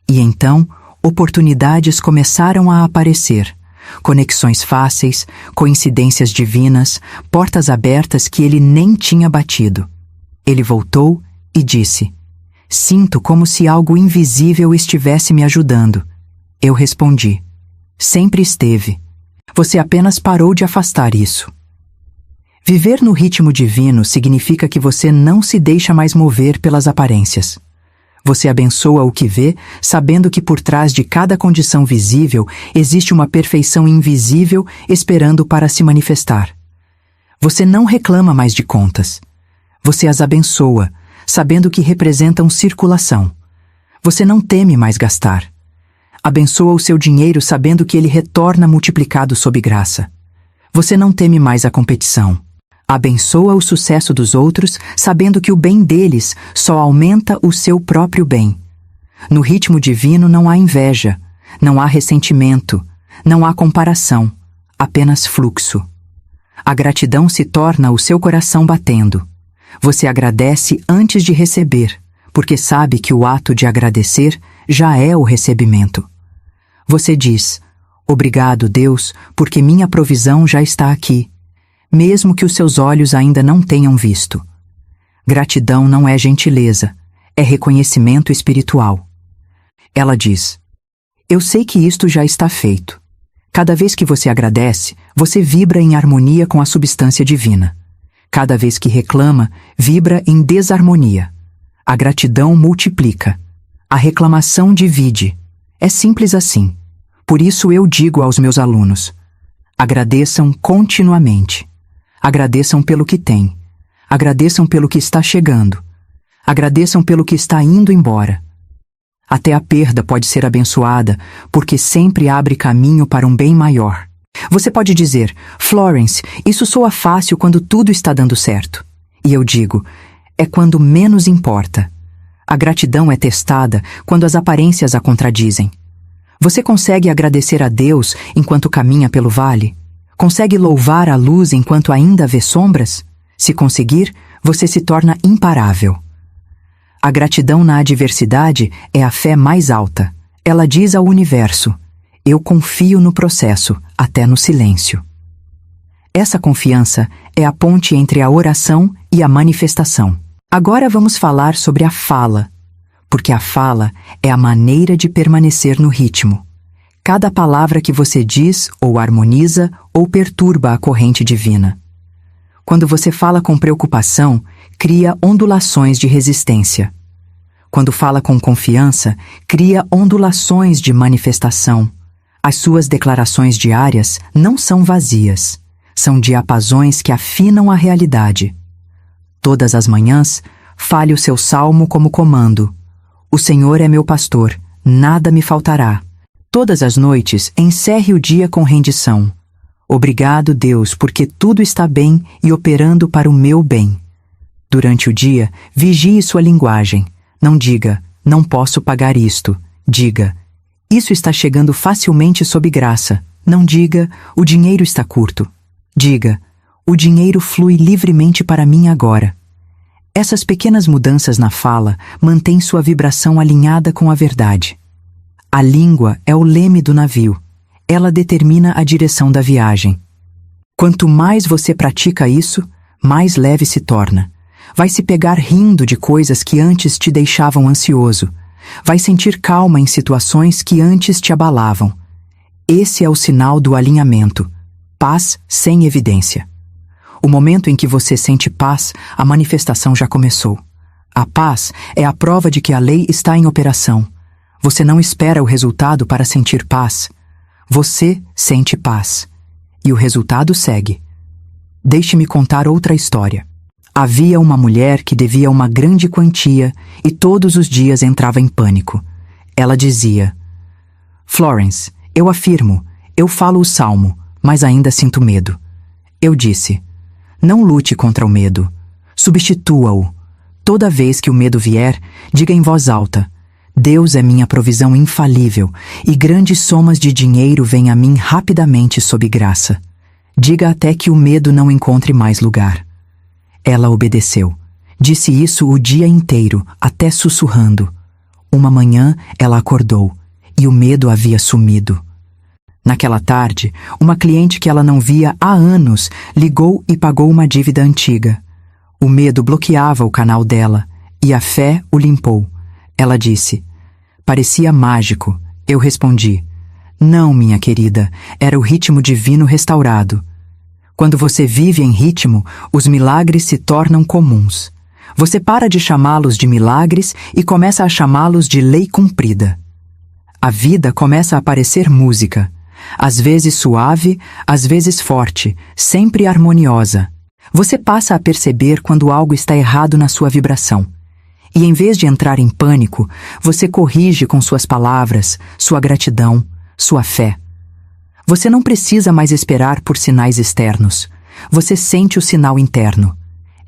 E então, oportunidades começaram a aparecer. Conexões fáceis, coincidências divinas, portas abertas que ele nem tinha batido. Ele voltou e disse: sinto como se algo invisível estivesse me ajudando. Eu respondi: sempre esteve. Você apenas parou de afastar isso. Viver no ritmo divino significa que você não se deixa mais mover pelas aparências. Você abençoa o que vê, sabendo que por trás de cada condição visível existe uma perfeição invisível esperando para se manifestar. Você não reclama mais de contas. Você as abençoa, sabendo que representam circulação. Você não teme mais gastar. Abençoa o seu dinheiro sabendo que ele retorna multiplicado sob graça. Você não teme mais a competição. Abençoa o sucesso dos outros, sabendo que o bem deles só aumenta o seu próprio bem. No ritmo divino não há inveja, não há ressentimento, não há comparação, apenas fluxo. A gratidão se torna o seu coração batendo. Você agradece antes de receber, porque sabe que o ato de agradecer já é o recebimento. Você diz: obrigado, Deus, porque minha provisão já está aqui, mesmo que os seus olhos ainda não tenham visto. Gratidão não é gentileza, é reconhecimento espiritual. Ela diz: eu sei que isto já está feito. Cada vez que você agradece, você vibra em harmonia com a substância divina. Cada vez que reclama, vibra em desarmonia. A gratidão multiplica. A reclamação divide. É simples assim. Por isso eu digo aos meus alunos: agradeçam continuamente. Agradeçam pelo que têm. Agradeçam pelo que está chegando. Agradeçam pelo que está indo embora. Até a perda pode ser abençoada, porque sempre abre caminho para um bem maior. Você pode dizer: Florence, isso soa fácil quando tudo está dando certo. E eu digo: é quando menos importa. A gratidão é testada quando as aparências a contradizem. Você consegue agradecer a Deus enquanto caminha pelo vale? Consegue louvar a luz enquanto ainda vê sombras? Se conseguir, você se torna imparável. A gratidão na adversidade é a fé mais alta. Ela diz ao universo: eu confio no processo, até no silêncio. Essa confiança é a ponte entre a oração e a manifestação. Agora vamos falar sobre a fala, porque a fala é a maneira de permanecer no ritmo. Cada palavra que você diz ou harmoniza ou perturba a corrente divina. Quando você fala com preocupação, cria ondulações de resistência. Quando fala com confiança, cria ondulações de manifestação. As suas declarações diárias não são vazias. São diapasões que afinam a realidade. Todas as manhãs, fale o seu salmo como comando. O Senhor é meu pastor, nada me faltará. Todas as noites, encerre o dia com rendição. Obrigado, Deus, porque tudo está bem e operando para o meu bem. Durante o dia, vigie sua linguagem. Não diga: não posso pagar isto. Diga: isso está chegando facilmente sob graça. Não diga: o dinheiro está curto. Diga: o dinheiro flui livremente para mim agora. Essas pequenas mudanças na fala mantêm sua vibração alinhada com a verdade. A língua é o leme do navio. Ela determina a direção da viagem. Quanto mais você pratica isso, mais leve se torna. Vai se pegar rindo de coisas que antes te deixavam ansioso. Vai sentir calma em situações que antes te abalavam. Esse é o sinal do alinhamento. Paz sem evidência. O momento em que você sente paz, a manifestação já começou. A paz é a prova de que a lei está em operação. Você não espera o resultado para sentir paz. Você sente paz. E o resultado segue. Deixe-me contar outra história. Havia uma mulher que devia uma grande quantia e todos os dias entrava em pânico. Ela dizia: Florence, eu afirmo, eu falo o salmo, mas ainda sinto medo. Eu disse: não lute contra o medo. Substitua-o. Toda vez que o medo vier, diga em voz alta: Deus é minha provisão infalível e grandes somas de dinheiro vêm a mim rapidamente sob graça. Diga até que o medo não encontre mais lugar. Ela obedeceu. Disse isso o dia inteiro, até sussurrando. Uma manhã ela acordou e o medo havia sumido. Naquela tarde, uma cliente que ela não via há anos ligou e pagou uma dívida antiga. O medo bloqueava o canal dela e a fé o limpou. Ela disse: parecia mágico. Eu respondi: não, minha querida, era o ritmo divino restaurado. Quando você vive em ritmo, os milagres se tornam comuns. Você para de chamá-los de milagres e começa a chamá-los de lei cumprida. A vida começa a parecer música, às vezes suave, às vezes forte, sempre harmoniosa. Você passa a perceber quando algo está errado na sua vibração. E em vez de entrar em pânico, você corrige com suas palavras, sua gratidão, sua fé. Você não precisa mais esperar por sinais externos. Você sente o sinal interno.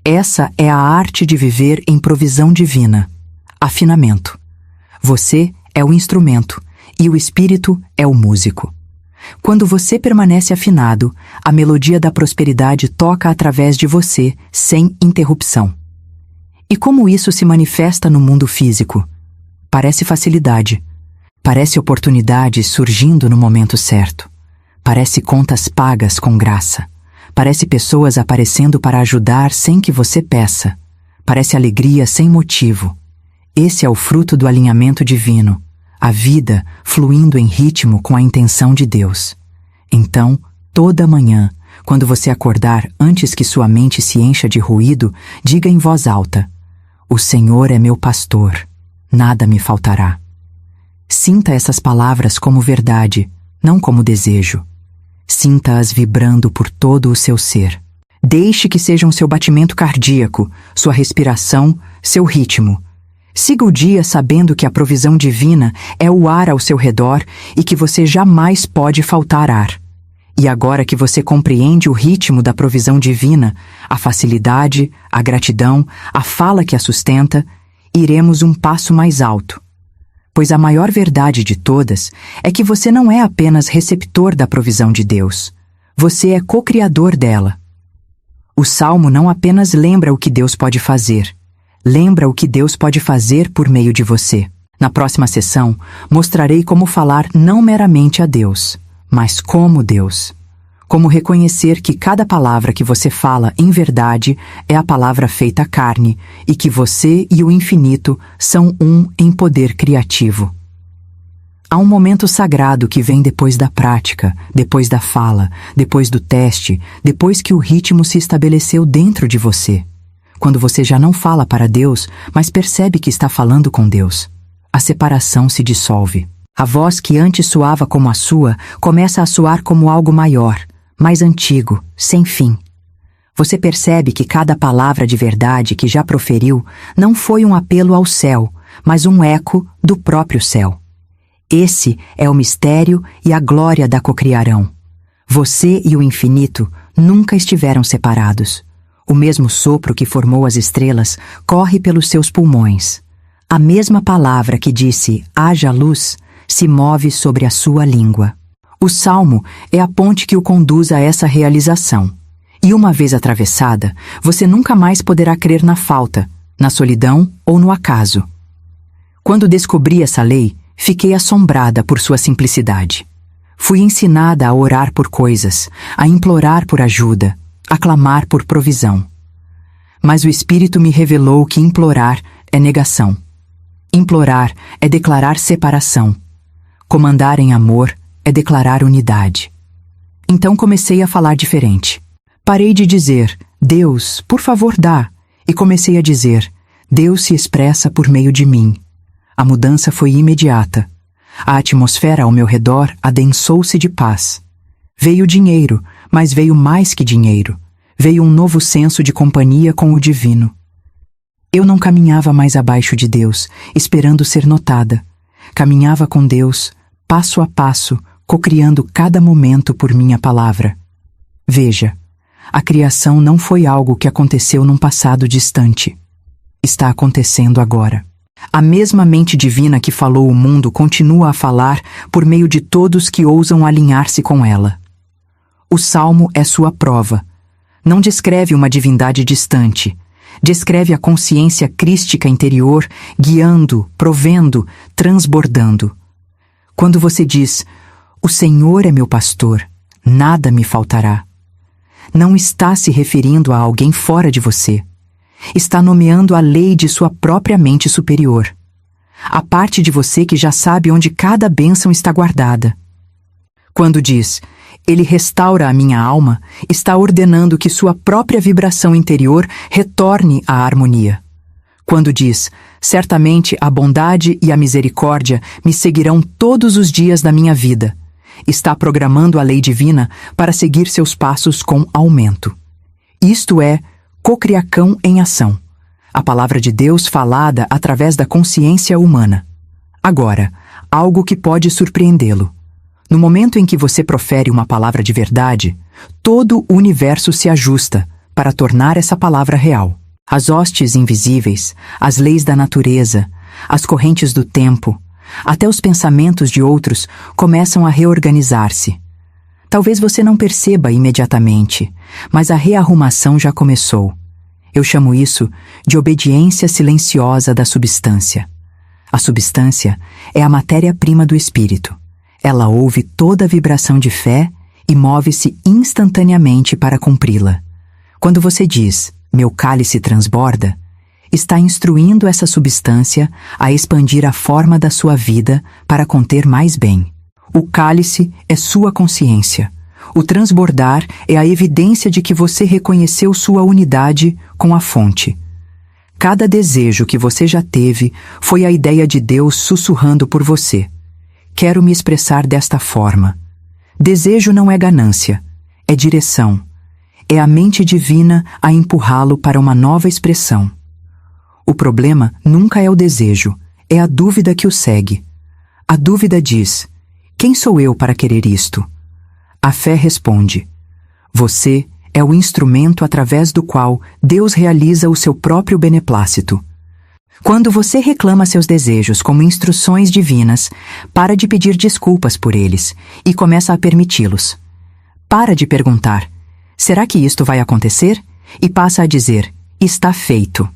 Essa é a arte de viver em provisão divina. Afinamento. Você é o instrumento e o espírito é o músico. Quando você permanece afinado, a melodia da prosperidade toca através de você, sem interrupção. E como isso se manifesta no mundo físico? Parece facilidade. Parece oportunidade surgindo no momento certo. Parece contas pagas com graça. Parece pessoas aparecendo para ajudar sem que você peça. Parece alegria sem motivo. Esse é o fruto do alinhamento divino. A vida fluindo em ritmo com a intenção de Deus. Então, toda manhã, quando você acordar antes que sua mente se encha de ruído, diga em voz alta: o Senhor é meu pastor, nada me faltará. Sinta essas palavras como verdade, não como desejo. Sinta-as vibrando por todo o seu ser. Deixe que sejam seu batimento cardíaco, sua respiração, seu ritmo. Siga o dia sabendo que a provisão divina é o ar ao seu redor e que você jamais pode faltar ar. E agora que você compreende o ritmo da provisão divina, a facilidade, a gratidão, a fala que a sustenta, iremos um passo mais alto. Pois a maior verdade de todas é que você não é apenas receptor da provisão de Deus. Você é co-criador dela. O Salmo não apenas lembra o que Deus pode fazer, lembra o que Deus pode fazer por meio de você. Na próxima sessão, mostrarei como falar não meramente a Deus, mas como Deus. Como reconhecer que cada palavra que você fala em verdade é a palavra feita carne e que você e o infinito são um em poder criativo. Há um momento sagrado que vem depois da prática, depois da fala, depois do teste, depois que o ritmo se estabeleceu dentro de você. Quando você já não fala para Deus, mas percebe que está falando com Deus. A separação se dissolve. A voz que antes soava como a sua começa a soar como algo maior, mais antigo, sem fim. Você percebe que cada palavra de verdade que já proferiu não foi um apelo ao céu, mas um eco do próprio céu. Esse é o mistério e a glória da cocriação. Você e o infinito nunca estiveram separados. O mesmo sopro que formou as estrelas corre pelos seus pulmões. A mesma palavra que disse haja luz se move sobre a sua língua. O Salmo é a ponte que o conduz a essa realização. E uma vez atravessada, você nunca mais poderá crer na falta, na solidão ou no acaso. Quando descobri essa lei, fiquei assombrada por sua simplicidade. Fui ensinada a orar por coisas, a implorar por ajuda, a clamar por provisão. Mas o Espírito me revelou que implorar é negação. Implorar é declarar separação. Comandar em amor é declarar unidade. Então comecei a falar diferente. Parei de dizer, Deus, por favor dá, e comecei a dizer, Deus se expressa por meio de mim. A mudança foi imediata. A atmosfera ao meu redor adensou-se de paz. Veio dinheiro, mas veio mais que dinheiro. Veio um novo senso de companhia com o divino. Eu não caminhava mais abaixo de Deus, esperando ser notada. Caminhava com Deus, passo a passo, cocriando cada momento por minha palavra. Veja, a criação não foi algo que aconteceu num passado distante. Está acontecendo agora. A mesma mente divina que falou o mundo continua a falar por meio de todos que ousam alinhar-se com ela. O Salmo é sua prova. Não descreve uma divindade distante. Descreve a consciência crística interior, guiando, provendo, transbordando. Quando você diz, o Senhor é meu pastor, nada me faltará. Não está se referindo a alguém fora de você. Está nomeando a lei de sua própria mente superior. A parte de você que já sabe onde cada bênção está guardada. Quando diz, Ele restaura a minha alma, está ordenando que sua própria vibração interior retorne à harmonia. Quando diz, certamente a bondade e a misericórdia me seguirão todos os dias da minha vida, está programando a lei divina para seguir seus passos com aumento. Isto é cocriação em ação, a palavra de Deus falada através da consciência humana. Agora, algo que pode surpreendê-lo. No momento em que você profere uma palavra de verdade, todo o universo se ajusta para tornar essa palavra real. As hostes invisíveis, as leis da natureza, as correntes do tempo, até os pensamentos de outros começam a reorganizar-se. Talvez você não perceba imediatamente, mas a rearrumação já começou. Eu chamo isso de obediência silenciosa da substância. A substância é a matéria-prima do espírito. Ela ouve toda a vibração de fé e move-se instantaneamente para cumpri-la. Quando você diz, meu cálice transborda, está instruindo essa substância a expandir a forma da sua vida para conter mais bem. O cálice é sua consciência. O transbordar é a evidência de que você reconheceu sua unidade com a fonte. Cada desejo que você já teve foi a ideia de Deus sussurrando por você. quero me expressar desta forma. Desejo não é ganância, é direção. É a mente divina a empurrá-lo para uma nova expressão. O problema nunca é o desejo, é a dúvida que o segue. A dúvida diz: quem sou eu para querer isto? A fé responde: você é o instrumento através do qual Deus realiza o seu próprio beneplácito. Quando você reclama seus desejos como instruções divinas, para de pedir desculpas por eles e começa a permiti-los. Para de perguntar: será que isto vai acontecer? E passa a dizer: está feito.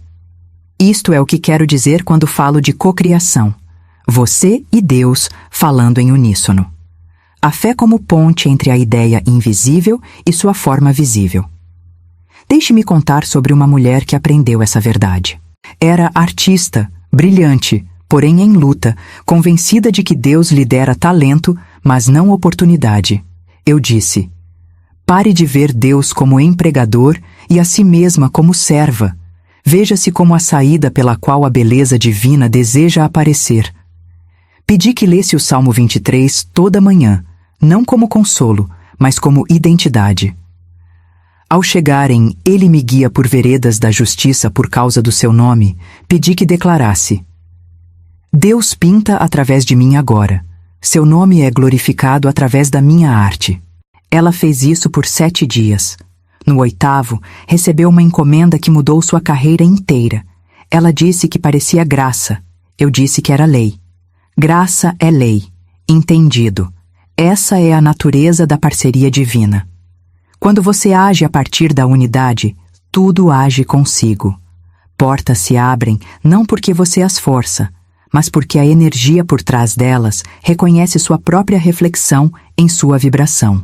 Isto é o que quero dizer quando falo de cocriação. Você e Deus falando em uníssono. A fé como ponte entre a ideia invisível e sua forma visível. Deixe-me contar sobre uma mulher que aprendeu essa verdade. Era artista, brilhante, porém em luta, convencida de que Deus lhe dera talento, mas não oportunidade. Eu disse: pare de ver Deus como empregador e a si mesma como serva. Veja-se como a saída pela qual a beleza divina deseja aparecer. Pedi que lesse o Salmo 23 toda manhã, não como consolo, mas como identidade. Ao chegar em Ele me guia por veredas da justiça por causa do seu nome, pedi que declarasse: Deus pinta através de mim agora. Seu nome é glorificado através da minha arte. Ela fez isso por 7 dias. No 8º, recebeu uma encomenda que mudou sua carreira inteira. Ela disse que parecia graça. Eu disse que era lei. Graça é lei. Entendido. Essa é a natureza da parceria divina. Quando você age a partir da unidade, tudo age consigo. Portas se abrem não porque você as força, mas porque a energia por trás delas reconhece sua própria reflexão em sua vibração.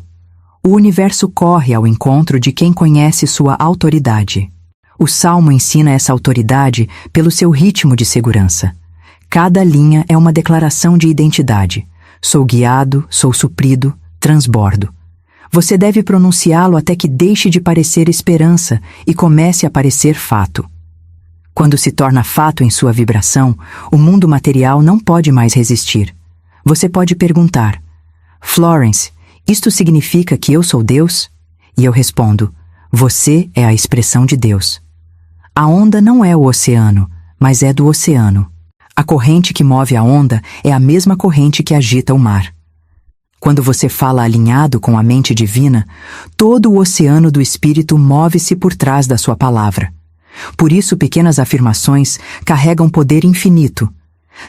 O universo corre ao encontro de quem conhece sua autoridade. O Salmo ensina essa autoridade pelo seu ritmo de segurança. Cada linha é uma declaração de identidade. Sou guiado, sou suprido, transbordo. Você deve pronunciá-lo até que deixe de parecer esperança e comece a parecer fato. Quando se torna fato em sua vibração, o mundo material não pode mais resistir. Você pode perguntar: Florence, isto significa que eu sou Deus? E eu respondo: você é a expressão de Deus. A onda não é o oceano, mas é do oceano. A corrente que move a onda é a mesma corrente que agita o mar. Quando você fala alinhado com a mente divina, todo o oceano do espírito move-se por trás da sua palavra. Por isso, pequenas afirmações carregam poder infinito.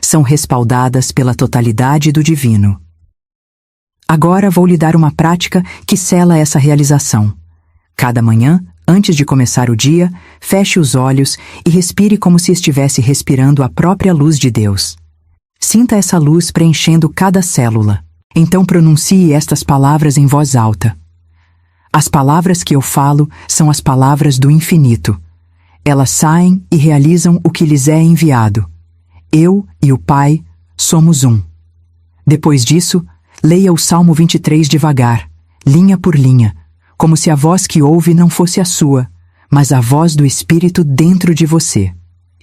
São respaldadas pela totalidade do divino. Agora vou lhe dar uma prática que sela essa realização. Cada manhã, antes de começar o dia, feche os olhos e respire como se estivesse respirando a própria luz de Deus. Sinta essa luz preenchendo cada célula. Então pronuncie estas palavras em voz alta. As palavras que eu falo são as palavras do infinito. Elas saem e realizam o que lhes é enviado. Eu e o Pai somos um. Depois disso, leia o Salmo 23 devagar, linha por linha, como se a voz que ouve não fosse a sua, mas a voz do Espírito dentro de você.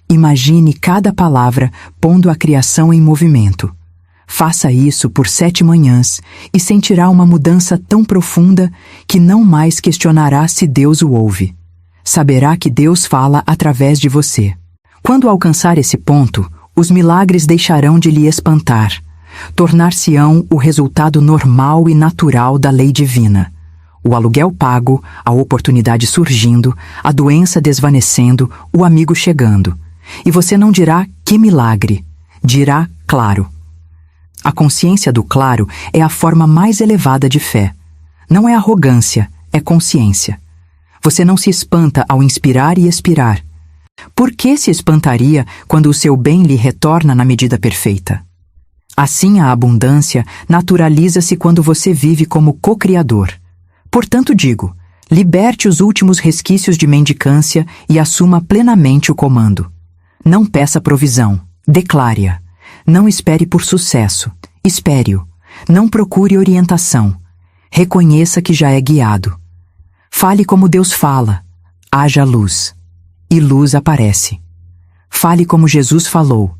Imagine cada palavra pondo a criação em movimento. Faça isso por 7 manhãs e sentirá uma mudança tão profunda que não mais questionará se Deus o ouve. Saberá que Deus fala através de você. Quando alcançar esse ponto, os milagres deixarão de lhe espantar. Tornar-se-ão o resultado normal e natural da lei divina. O aluguel pago, a oportunidade surgindo, a doença desvanecendo, o amigo chegando. E você não dirá que milagre, dirá claro. A consciência do claro é a forma mais elevada de fé. Não é arrogância, é consciência. Você não se espanta ao inspirar e expirar. Por que se espantaria quando o seu bem lhe retorna na medida perfeita? Assim, a abundância naturaliza-se quando você vive como co-criador. Portanto, digo, liberte os últimos resquícios de mendicância e assuma plenamente o comando. Não peça provisão, declare-a. Não espere por sucesso, espere-o. Não procure orientação. Reconheça que já é guiado. Fale como Deus fala. Haja luz. E luz aparece. Fale como Jesus falou.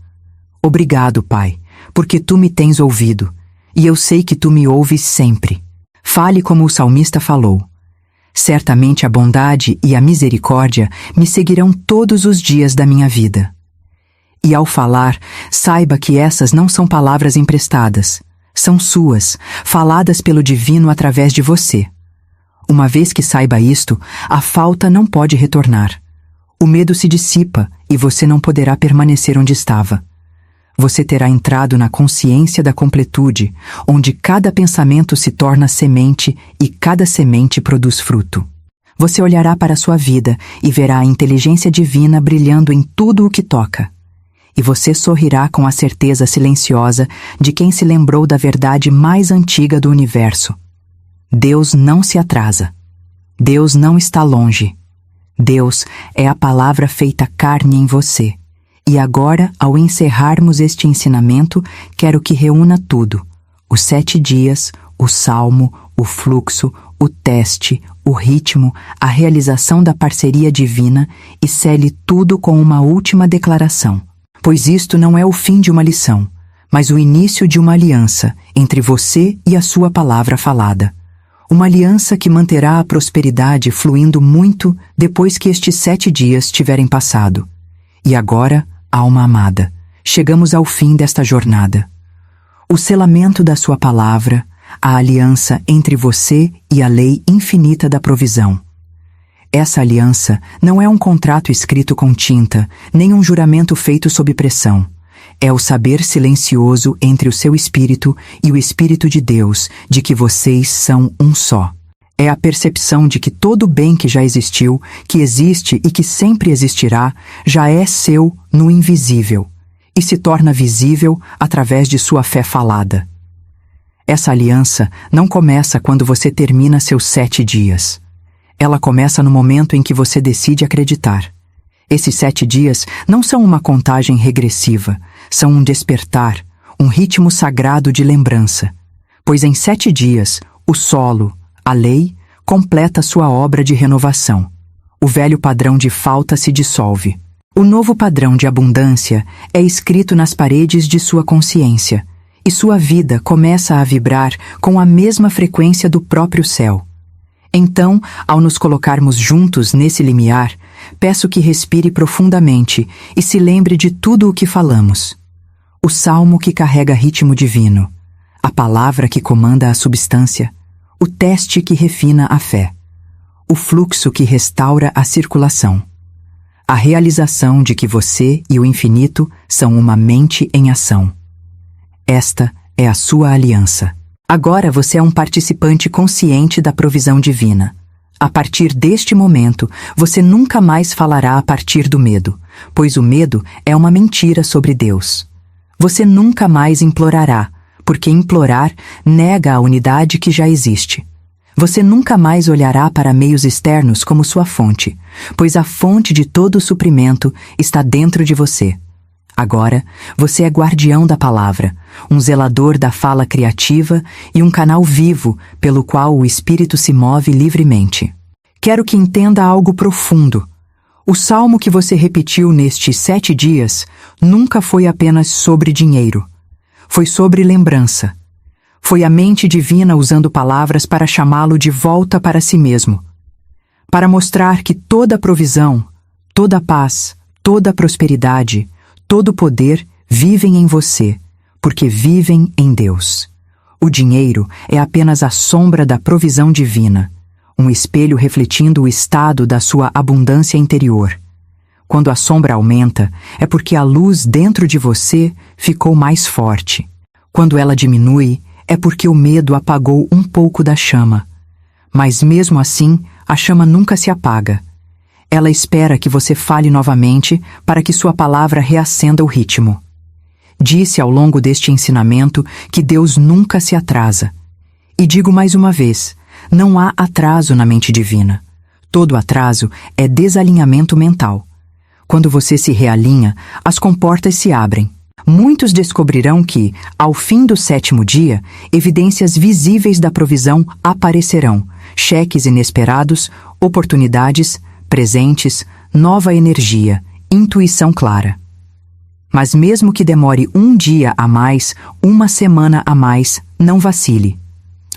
Obrigado, Pai, porque Tu me tens ouvido. e eu sei que tu me ouves sempre. Fale como o salmista falou. Certamente a bondade e a misericórdia me seguirão todos os dias da minha vida. E ao falar, saiba que essas não são palavras emprestadas. São suas, faladas pelo Divino através de você. Uma vez que saiba isto, a falta não pode retornar. O medo se dissipa e você não poderá permanecer onde estava. Você terá entrado na consciência da completude, onde cada pensamento se torna semente e cada semente produz fruto. Você olhará para a sua vida e verá a inteligência divina brilhando em tudo o que toca. E você sorrirá com a certeza silenciosa de quem se lembrou da verdade mais antiga do universo. Deus não se atrasa. Deus não está longe. Deus é a palavra feita carne em você. E agora, ao encerrarmos este ensinamento, quero que reúna tudo: os 7 dias, o salmo, o fluxo, o teste, o ritmo, a realização da parceria divina e cele tudo com uma última declaração. Pois isto não é o fim de uma lição, mas o início de uma aliança entre você e a sua palavra falada. Uma aliança que manterá a prosperidade fluindo muito depois que estes 7 dias tiverem passado. E agora, alma amada, chegamos ao fim desta jornada. O selamento da sua palavra, a aliança entre você e a lei infinita da provisão. Essa aliança não é um contrato escrito com tinta, nem um juramento feito sob pressão. É o saber silencioso entre o seu espírito e o Espírito de Deus de que vocês são um só. É a percepção de que todo o bem que já existiu, que existe e que sempre existirá, já é seu no invisível e se torna visível através de sua fé falada. Essa aliança não começa quando você termina seus 7 dias. Ela começa no momento em que você decide acreditar. Esses 7 dias não são uma contagem regressiva, são um despertar, um ritmo sagrado de lembrança. Pois em 7 dias, o solo, a lei, completa sua obra de renovação. O velho padrão de falta se dissolve. O novo padrão de abundância é escrito nas paredes de sua consciência, e sua vida começa a vibrar com a mesma frequência do próprio céu. Então, ao nos colocarmos juntos nesse limiar, peço que respire profundamente e se lembre de tudo o que falamos. O salmo que carrega ritmo divino, a palavra que comanda a substância, o teste que refina a fé, o fluxo que restaura a circulação, a realização de que você e o infinito são uma mente em ação. Esta é a sua aliança. Agora você é um participante consciente da provisão divina. A partir deste momento, você nunca mais falará a partir do medo, pois o medo é uma mentira sobre Deus. Você nunca mais implorará, porque implorar nega a unidade que já existe. Você nunca mais olhará para meios externos como sua fonte, pois a fonte de todo o suprimento está dentro de você. Agora, você é guardião da palavra, um zelador da fala criativa e um canal vivo pelo qual o espírito se move livremente. Quero que entenda algo profundo. O salmo que você repetiu nestes 7 dias nunca foi apenas sobre dinheiro. Foi sobre lembrança. Foi a mente divina usando palavras para chamá-lo de volta para si mesmo. Para mostrar que toda provisão, toda paz, toda prosperidade, todo poder vivem em você, porque vivem em Deus. O dinheiro é apenas a sombra da provisão divina, um espelho refletindo o estado da sua abundância interior. Quando a sombra aumenta, é porque a luz dentro de você ficou mais forte. Quando ela diminui, é porque o medo apagou um pouco da chama. Mas mesmo assim, a chama nunca se apaga. Ela espera que você fale novamente para que sua palavra reacenda o ritmo. Disse ao longo deste ensinamento que Deus nunca se atrasa. E digo mais uma vez, não há atraso na mente divina. Todo atraso é desalinhamento mental. Quando você se realinha, as comportas se abrem. Muitos descobrirão que, ao fim do 7º dia, evidências visíveis da provisão aparecerão, cheques inesperados, oportunidades, presentes, nova energia, intuição clara. Mas mesmo que demore um dia a mais, uma semana a mais, Não vacile.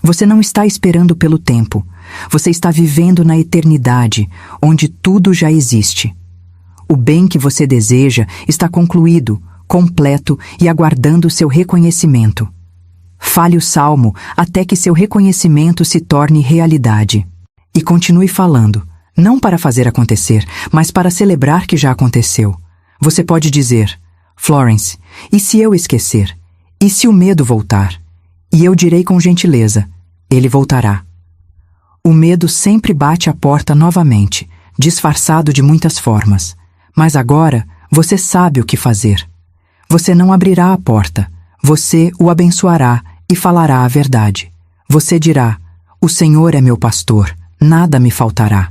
Você não está esperando pelo tempo. Você está vivendo na eternidade, onde tudo já existe. O bem que você deseja está concluído, completo e aguardando seu reconhecimento. Fale o salmo até que seu reconhecimento se torne realidade. E continue falando, não para fazer acontecer, mas para celebrar que já aconteceu. Você pode dizer: Florence, e se eu esquecer? E se o medo voltar? E eu direi com gentileza: ele voltará. O medo sempre bate à porta novamente, disfarçado de muitas formas. Mas agora você sabe o que fazer. Você não abrirá a porta. Você o abençoará e falará a verdade. Você dirá: o Senhor é meu pastor, nada me faltará.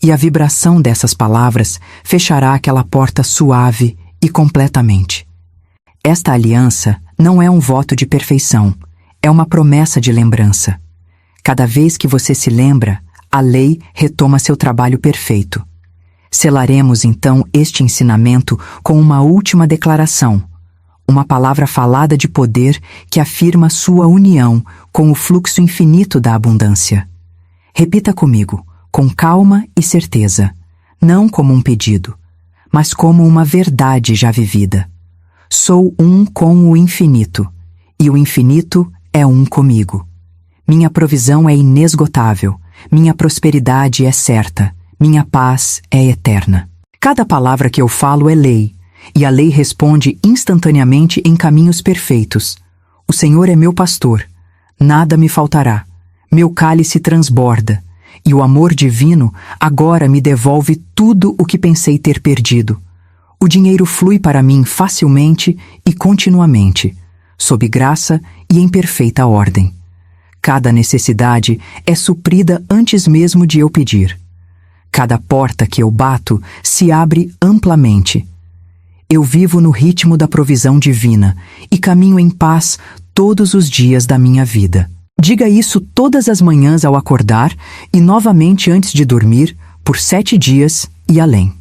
E a vibração dessas palavras fechará aquela porta suave e completamente. Esta aliança não é um voto de perfeição, é uma promessa de lembrança. Cada vez que você se lembra, a lei retoma seu trabalho perfeito. Selaremos então este ensinamento com uma última declaração, uma palavra falada de poder que afirma sua união com o fluxo infinito da abundância. Repita comigo, com calma e certeza, não como um pedido, mas como uma verdade já vivida. Sou um com o infinito, e o infinito é um comigo. Minha provisão é inesgotável, minha prosperidade é certa, minha paz é eterna. Cada palavra que eu falo é lei, e a lei responde instantaneamente em caminhos perfeitos. O Senhor é meu pastor, nada me faltará. Meu cálice transborda, e o amor divino agora me devolve tudo o que pensei ter perdido. O dinheiro flui para mim facilmente e continuamente, sob graça e em perfeita ordem. Cada necessidade é suprida antes mesmo de eu pedir. Cada porta que eu bato se abre amplamente. Eu vivo no ritmo da provisão divina e caminho em paz todos os dias da minha vida. Diga isso todas as manhãs ao acordar e novamente antes de dormir, por 7 dias e além.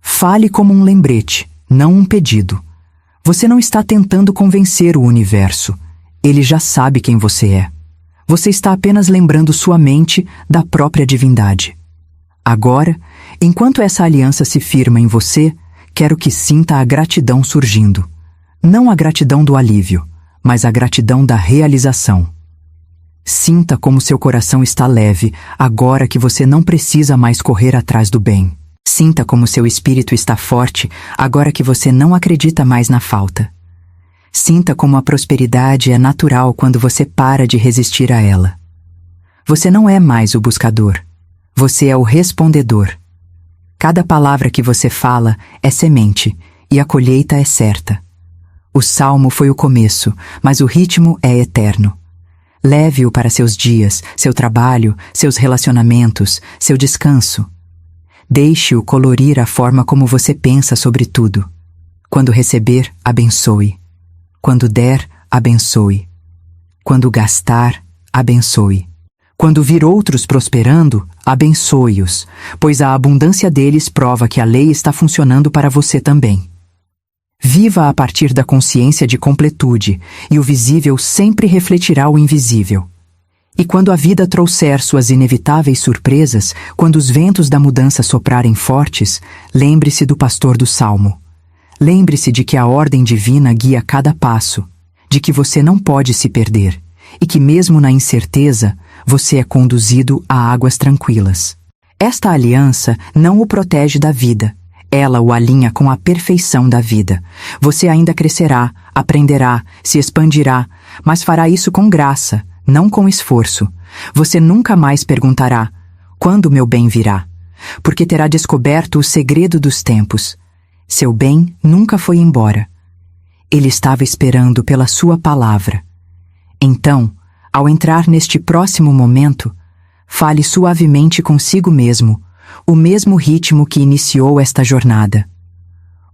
Fale como um lembrete, não um pedido. Você não está tentando convencer o universo. Ele já sabe quem você é. Você está apenas lembrando sua mente da própria divindade. Agora, enquanto essa aliança se firma em você, quero que sinta a gratidão surgindo. Não a gratidão do alívio, mas a gratidão da realização. Sinta como seu coração está leve agora que você não precisa mais correr atrás do bem. Sinta como seu espírito está forte agora que você não acredita mais na falta. Sinta como a prosperidade é natural quando você para de resistir a ela. Você não é mais o buscador. Você é o respondedor. Cada palavra que você fala é semente e a colheita é certa. O salmo foi o começo, mas o ritmo é eterno. Leve-o para seus dias, seu trabalho, seus relacionamentos, seu descanso. Deixe-o colorir a forma como você pensa sobre tudo. Quando receber, abençoe. Quando der, abençoe. Quando gastar, abençoe. Quando vir outros prosperando, abençoe-os, pois a abundância deles prova que a lei está funcionando para você também. Viva a partir da consciência de completude, e o visível sempre refletirá o invisível. E quando a vida trouxer suas inevitáveis surpresas, quando os ventos da mudança soprarem fortes, lembre-se do pastor do Salmo. Lembre-se de que a ordem divina guia cada passo, de que você não pode se perder, e que mesmo na incerteza, você é conduzido a águas tranquilas. Esta aliança não o protege da vida. Ela o alinha com a perfeição da vida. Você ainda crescerá, aprenderá, se expandirá, mas fará isso com graça, não com esforço. Você nunca mais perguntará: quando meu bem virá? Porque terá descoberto o segredo dos tempos. Seu bem nunca foi embora. Ele estava esperando pela sua palavra. Então, ao entrar neste próximo momento, fale suavemente consigo mesmo, o mesmo ritmo que iniciou esta jornada.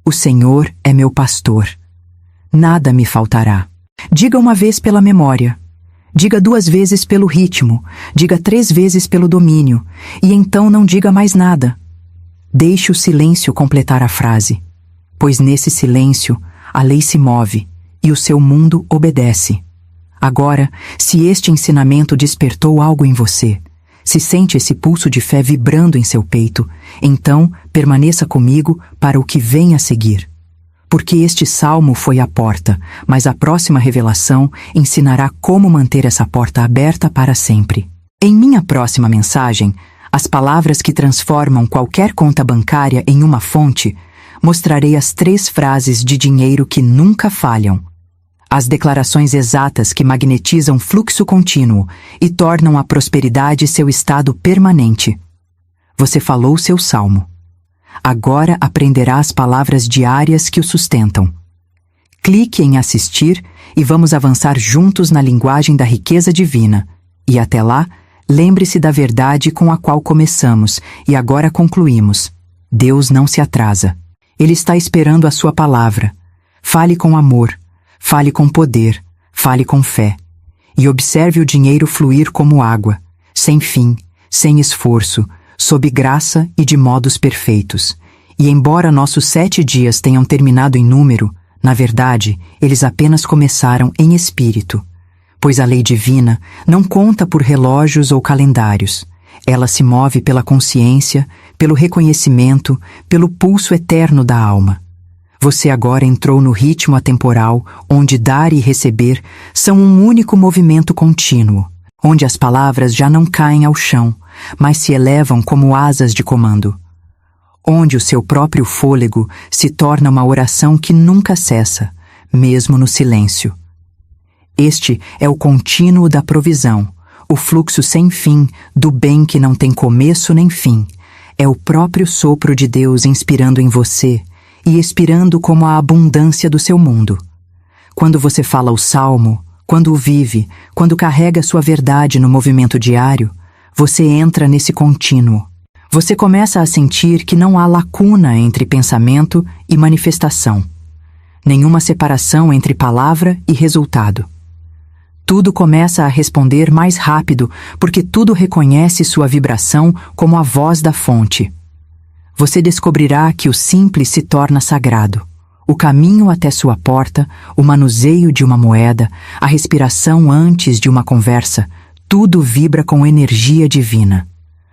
O Senhor é meu pastor. Nada me faltará. Diga uma vez pela memória. Diga 2 vezes pelo ritmo. Diga 3 vezes pelo domínio. E então não diga mais nada. Deixe o silêncio completar a frase. Pois nesse silêncio, a lei se move e o seu mundo obedece. Agora, se este ensinamento despertou algo em você, se sente esse pulso de fé vibrando em seu peito, então permaneça comigo para o que vem a seguir. Porque este salmo foi a porta, mas a próxima revelação ensinará como manter essa porta aberta para sempre. Em minha próxima mensagem, as palavras que transformam qualquer conta bancária em uma fonte, mostrarei as 3 frases de dinheiro que nunca falham. As declarações exatas que magnetizam fluxo contínuo e tornam a prosperidade seu estado permanente. Você falou seu salmo. Agora aprenderá as palavras diárias que o sustentam. Clique em assistir e vamos avançar juntos na linguagem da riqueza divina. E até lá, lembre-se da verdade com a qual começamos e agora concluímos. Deus não se atrasa. Ele está esperando a sua palavra. Fale com amor, fale com poder, fale com fé. E observe o dinheiro fluir como água, sem fim, sem esforço, sob graça e de modos perfeitos. E embora nossos 7 dias tenham terminado em número, na verdade, eles apenas começaram em espírito. Pois a lei divina não conta por relógios ou calendários. Ela se move pela consciência, pelo reconhecimento, pelo pulso eterno da alma. Você agora entrou no ritmo atemporal, onde dar e receber são um único movimento contínuo, onde as palavras já não caem ao chão, mas se elevam como asas de comando, onde o seu próprio fôlego se torna uma oração que nunca cessa, mesmo no silêncio. Este é o contínuo da provisão, o fluxo sem fim do bem que não tem começo nem fim. É o próprio sopro de Deus inspirando em você e expirando como a abundância do seu mundo. Quando você fala o salmo, quando o vive, quando carrega sua verdade no movimento diário, você entra nesse contínuo. Você começa a sentir que não há lacuna entre pensamento e manifestação. Nenhuma separação entre palavra e resultado. Tudo começa a responder mais rápido porque tudo reconhece sua vibração como a voz da fonte. Você descobrirá que o simples se torna sagrado. O caminho até sua porta, o manuseio de uma moeda, a respiração antes de uma conversa, tudo vibra com energia divina.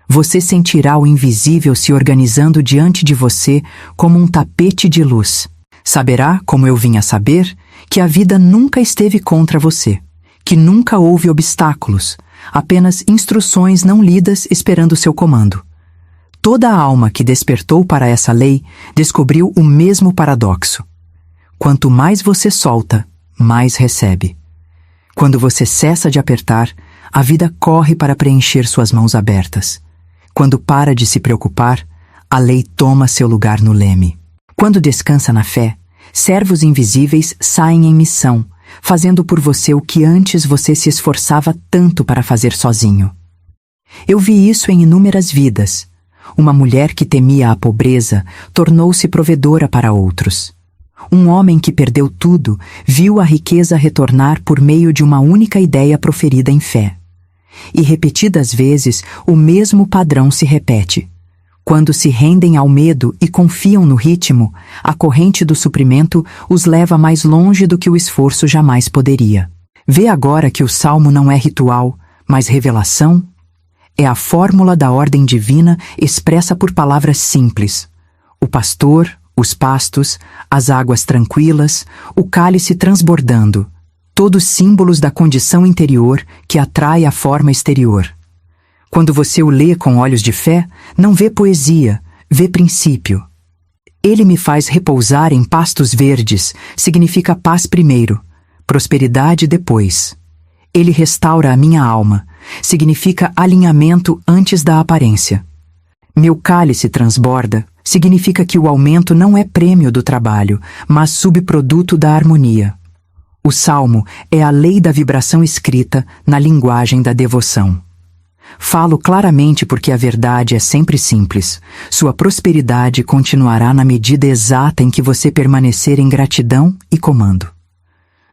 Você sentirá o invisível se organizando diante de você como um tapete de luz. Saberá, como eu vim a saber, que a vida nunca esteve contra você, que nunca houve obstáculos, apenas instruções não lidas esperando seu comando. Toda a alma que despertou para essa lei descobriu o mesmo paradoxo. Quanto mais você solta, mais recebe. Quando você cessa de apertar, a vida corre para preencher suas mãos abertas. Quando para de se preocupar, a lei toma seu lugar no leme. Quando descansa na fé, servos invisíveis saem em missão, fazendo por você o que antes você se esforçava tanto para fazer sozinho. Eu vi isso em inúmeras vidas. Uma mulher que temia a pobreza tornou-se provedora para outros. Um homem que perdeu tudo viu a riqueza retornar por meio de uma única ideia proferida em fé. E repetidas vezes o mesmo padrão se repete. Quando se rendem ao medo e confiam no ritmo, a corrente do suprimento os leva mais longe do que o esforço jamais poderia. Vê agora que o salmo não é ritual, mas revelação? É a fórmula da ordem divina expressa por palavras simples. O pastor, os pastos, as águas tranquilas, o cálice transbordando, todos símbolos da condição interior que atrai a forma exterior. Quando você o lê com olhos de fé, não vê poesia, vê princípio. Ele me faz repousar em pastos verdes, significa paz primeiro, prosperidade depois. Ele restaura a minha alma, significa alinhamento antes da aparência. Meu cálice transborda, significa que o aumento não é prêmio do trabalho, mas subproduto da harmonia. O salmo é a lei da vibração escrita na linguagem da devoção. Falo claramente porque a verdade é sempre simples. Sua prosperidade continuará na medida exata em que você permanecer em gratidão e comando.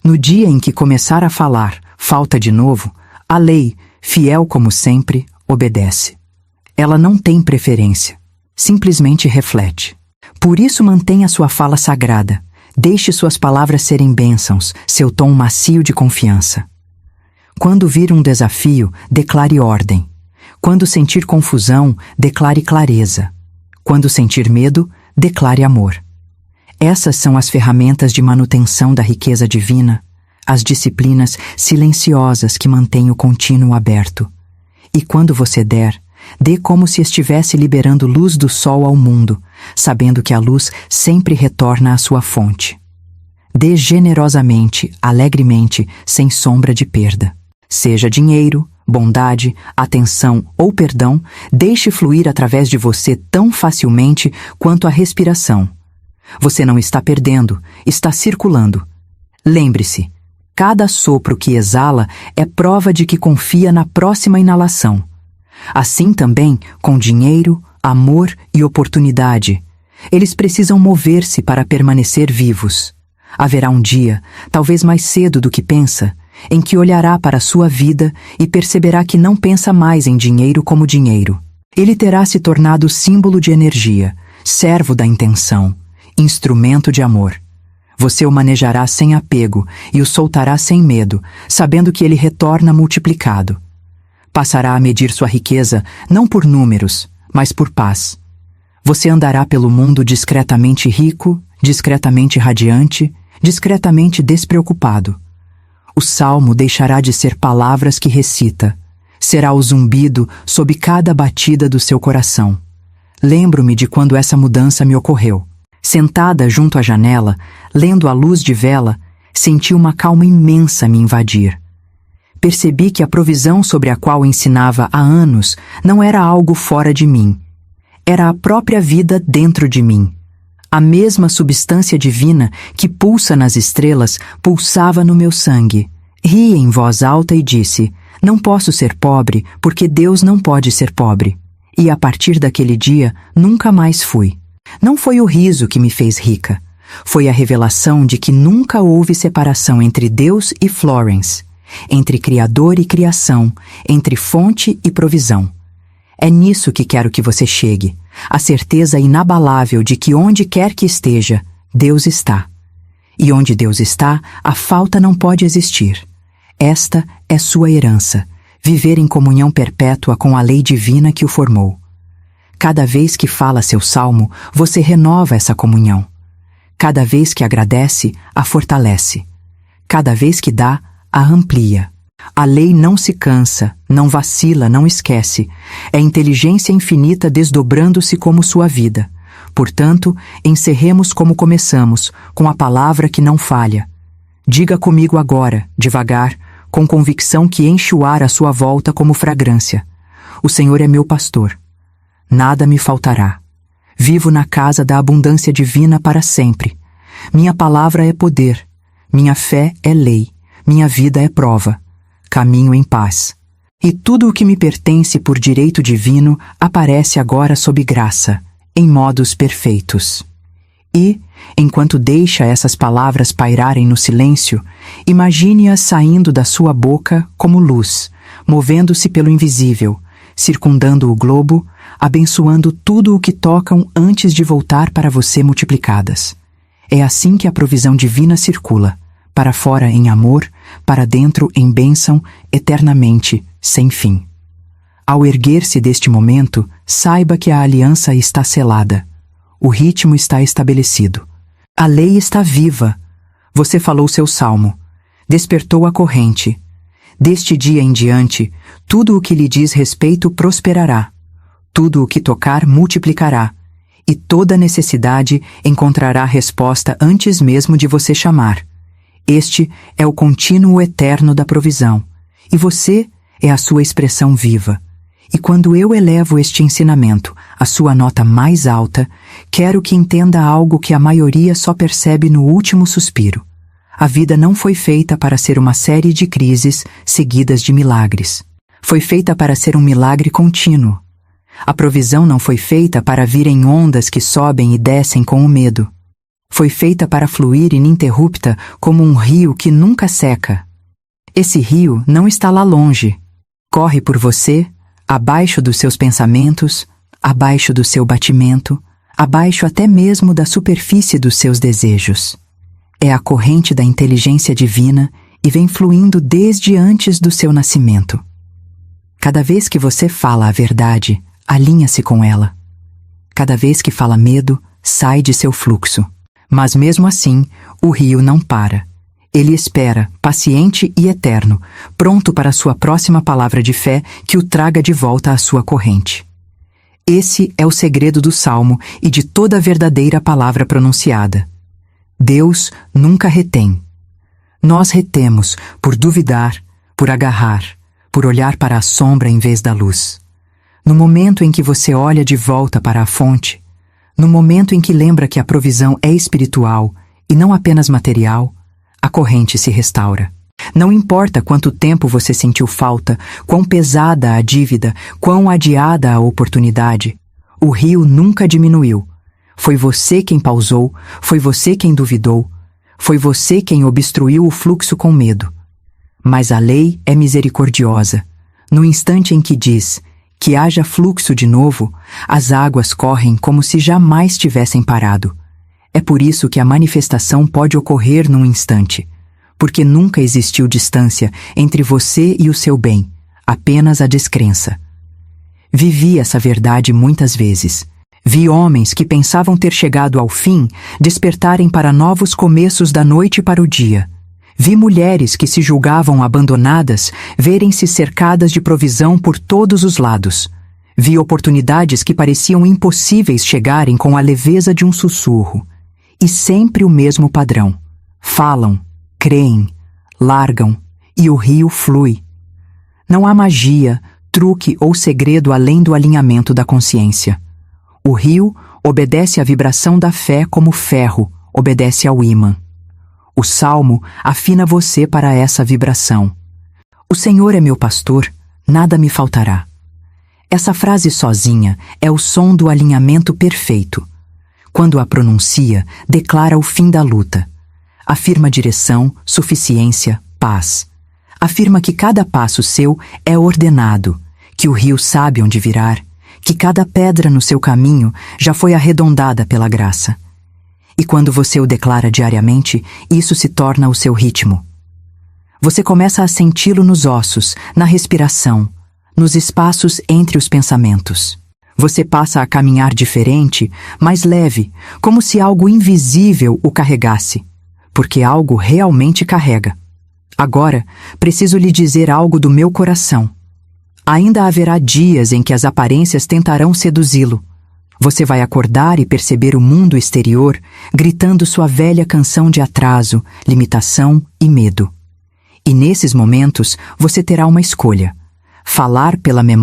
No dia em que começar a falar, falta de novo, a lei, fiel como sempre, obedece. Ela não tem preferência, simplesmente reflete. Por isso mantenha sua fala sagrada. Deixe suas palavras serem bênçãos, seu tom macio de confiança. Quando vir um desafio, declare ordem. Quando sentir confusão, declare clareza. Quando sentir medo, declare amor. Essas são as ferramentas de manutenção da riqueza divina, as disciplinas silenciosas que mantêm o contínuo aberto. E quando você der, dê como se estivesse liberando luz do sol ao mundo, sabendo que a luz sempre retorna à sua fonte. Dê generosamente, alegremente, sem sombra de perda. Seja dinheiro, bondade, atenção ou perdão, deixe fluir através de você tão facilmente quanto a respiração. Você não está perdendo, está circulando. Lembre-se, cada sopro que exala é prova de que confia na próxima inalação. Assim também com dinheiro, amor e oportunidade. Eles precisam mover-se para permanecer vivos. Haverá um dia, talvez mais cedo do que pensa, em que olhará para a sua vida e perceberá que não pensa mais em dinheiro como dinheiro. Ele terá se tornado símbolo de energia, servo da intenção, instrumento de amor. Você o manejará sem apego e o soltará sem medo, sabendo que ele retorna multiplicado. Passará a medir sua riqueza não por números, mas por paz. Você andará pelo mundo discretamente rico, discretamente radiante, discretamente despreocupado. O salmo deixará de ser palavras que recita. Será o zumbido sob cada batida do seu coração. Lembro-me de quando essa mudança me ocorreu. Sentada junto à janela, lendo a luz de vela, senti uma calma imensa me invadir. Percebi que a provisão sobre a qual ensinava há anos não era algo fora de mim. Era a própria vida dentro de mim. A mesma substância divina que pulsa nas estrelas pulsava no meu sangue. Ri em voz alta e disse: não posso ser pobre porque Deus não pode ser pobre. E a partir daquele dia nunca mais fui. Não foi o riso que me fez rica. Foi a revelação de que nunca houve separação entre Deus e Florence, entre Criador e criação, entre fonte e provisão. É nisso que quero que você chegue, a certeza inabalável de que onde quer que esteja, Deus está. E onde Deus está, a falta não pode existir. Esta é sua herança, viver em comunhão perpétua com a lei divina que o formou. Cada vez que fala seu salmo, você renova essa comunhão. Cada vez que agradece, a fortalece. Cada vez que dá, a amplia. A lei não se cansa, não vacila, não esquece. É inteligência infinita desdobrando-se como sua vida. Portanto, encerremos como começamos, com a palavra que não falha. Diga comigo agora, devagar, com convicção que enche o ar à sua volta como fragrância. O Senhor é meu pastor. Nada me faltará. Vivo na casa da abundância divina para sempre. Minha palavra é poder. Minha fé é lei. Minha vida é prova. Caminho em paz. E tudo o que me pertence por direito divino aparece agora sob graça, em modos perfeitos. E, enquanto deixa essas palavras pairarem no silêncio, imagine-as saindo da sua boca como luz, movendo-se pelo invisível, circundando o globo, abençoando tudo o que tocam antes de voltar para você multiplicadas. É assim que a provisão divina circula, para fora em amor, para dentro em bênção, eternamente, sem fim. Ao erguer-se deste momento, saiba que a aliança está selada. O ritmo está estabelecido. A lei está viva. Você falou seu salmo. Despertou a corrente. Deste dia em diante, tudo o que lhe diz respeito prosperará. Tudo o que tocar multiplicará. E toda necessidade encontrará resposta antes mesmo de você chamar. Este é o contínuo eterno da provisão. E você é a sua expressão viva. E quando eu elevo este ensinamento à sua nota mais alta, quero que entenda algo que a maioria só percebe no último suspiro. A vida não foi feita para ser uma série de crises seguidas de milagres. Foi feita para ser um milagre contínuo. A provisão não foi feita para vir em ondas que sobem e descem com o medo. Foi feita para fluir ininterrupta como um rio que nunca seca. Esse rio não está lá longe. Corre por você, abaixo dos seus pensamentos, abaixo do seu batimento, abaixo até mesmo da superfície dos seus desejos. É a corrente da inteligência divina, e vem fluindo desde antes do seu nascimento. Cada vez que você fala a verdade, alinha-se com ela. Cada vez que fala medo, sai de seu fluxo. Mas mesmo assim, o rio não para. Ele espera, paciente e eterno, pronto para a sua próxima palavra de fé que o traga de volta à sua corrente. Esse é o segredo do Salmo e de toda verdadeira palavra pronunciada. Deus nunca retém. Nós retemos por duvidar, por agarrar, por olhar para a sombra em vez da luz. No momento em que você olha de volta para a fonte, no momento em que lembra que a provisão é espiritual e não apenas material, a corrente se restaura. Não importa quanto tempo você sentiu falta, quão pesada a dívida, quão adiada a oportunidade, o rio nunca diminuiu. Foi você quem pausou, foi você quem duvidou, foi você quem obstruiu o fluxo com medo. Mas a lei é misericordiosa. No instante em que diz que haja fluxo de novo, as águas correm como se jamais tivessem parado. É por isso que a manifestação pode ocorrer num instante, porque nunca existiu distância entre você e o seu bem, apenas a descrença. Vivi essa verdade muitas vezes. Vi homens que pensavam ter chegado ao fim despertarem para novos começos da noite para o dia. Vi mulheres que se julgavam abandonadas verem-se cercadas de provisão por todos os lados. Vi oportunidades que pareciam impossíveis chegarem com a leveza de um sussurro. E sempre o mesmo padrão. Falam, creem, largam e o rio flui. Não há magia, truque ou segredo além do alinhamento da consciência. O rio obedece à vibração da fé como ferro obedece ao ímã. O Salmo afina você para essa vibração. O Senhor é meu pastor, nada me faltará. Essa frase sozinha é o som do alinhamento perfeito. Quando a pronuncia, declara o fim da luta. Afirma direção, suficiência, paz. Afirma que cada passo seu é ordenado, que o rio sabe onde virar, que cada pedra no seu caminho já foi arredondada pela graça. E quando você o declara diariamente, isso se torna o seu ritmo. Você começa a senti-lo nos ossos, na respiração, nos espaços entre os pensamentos. Você passa a caminhar diferente, mais leve, como se algo invisível o carregasse, porque algo realmente carrega. Agora, preciso lhe dizer algo do meu coração. Ainda haverá dias em que as aparências tentarão seduzi-lo. Você vai acordar e perceber o mundo exterior gritando sua velha canção de atraso, limitação e medo. E nesses momentos você terá uma escolha: falar pela memória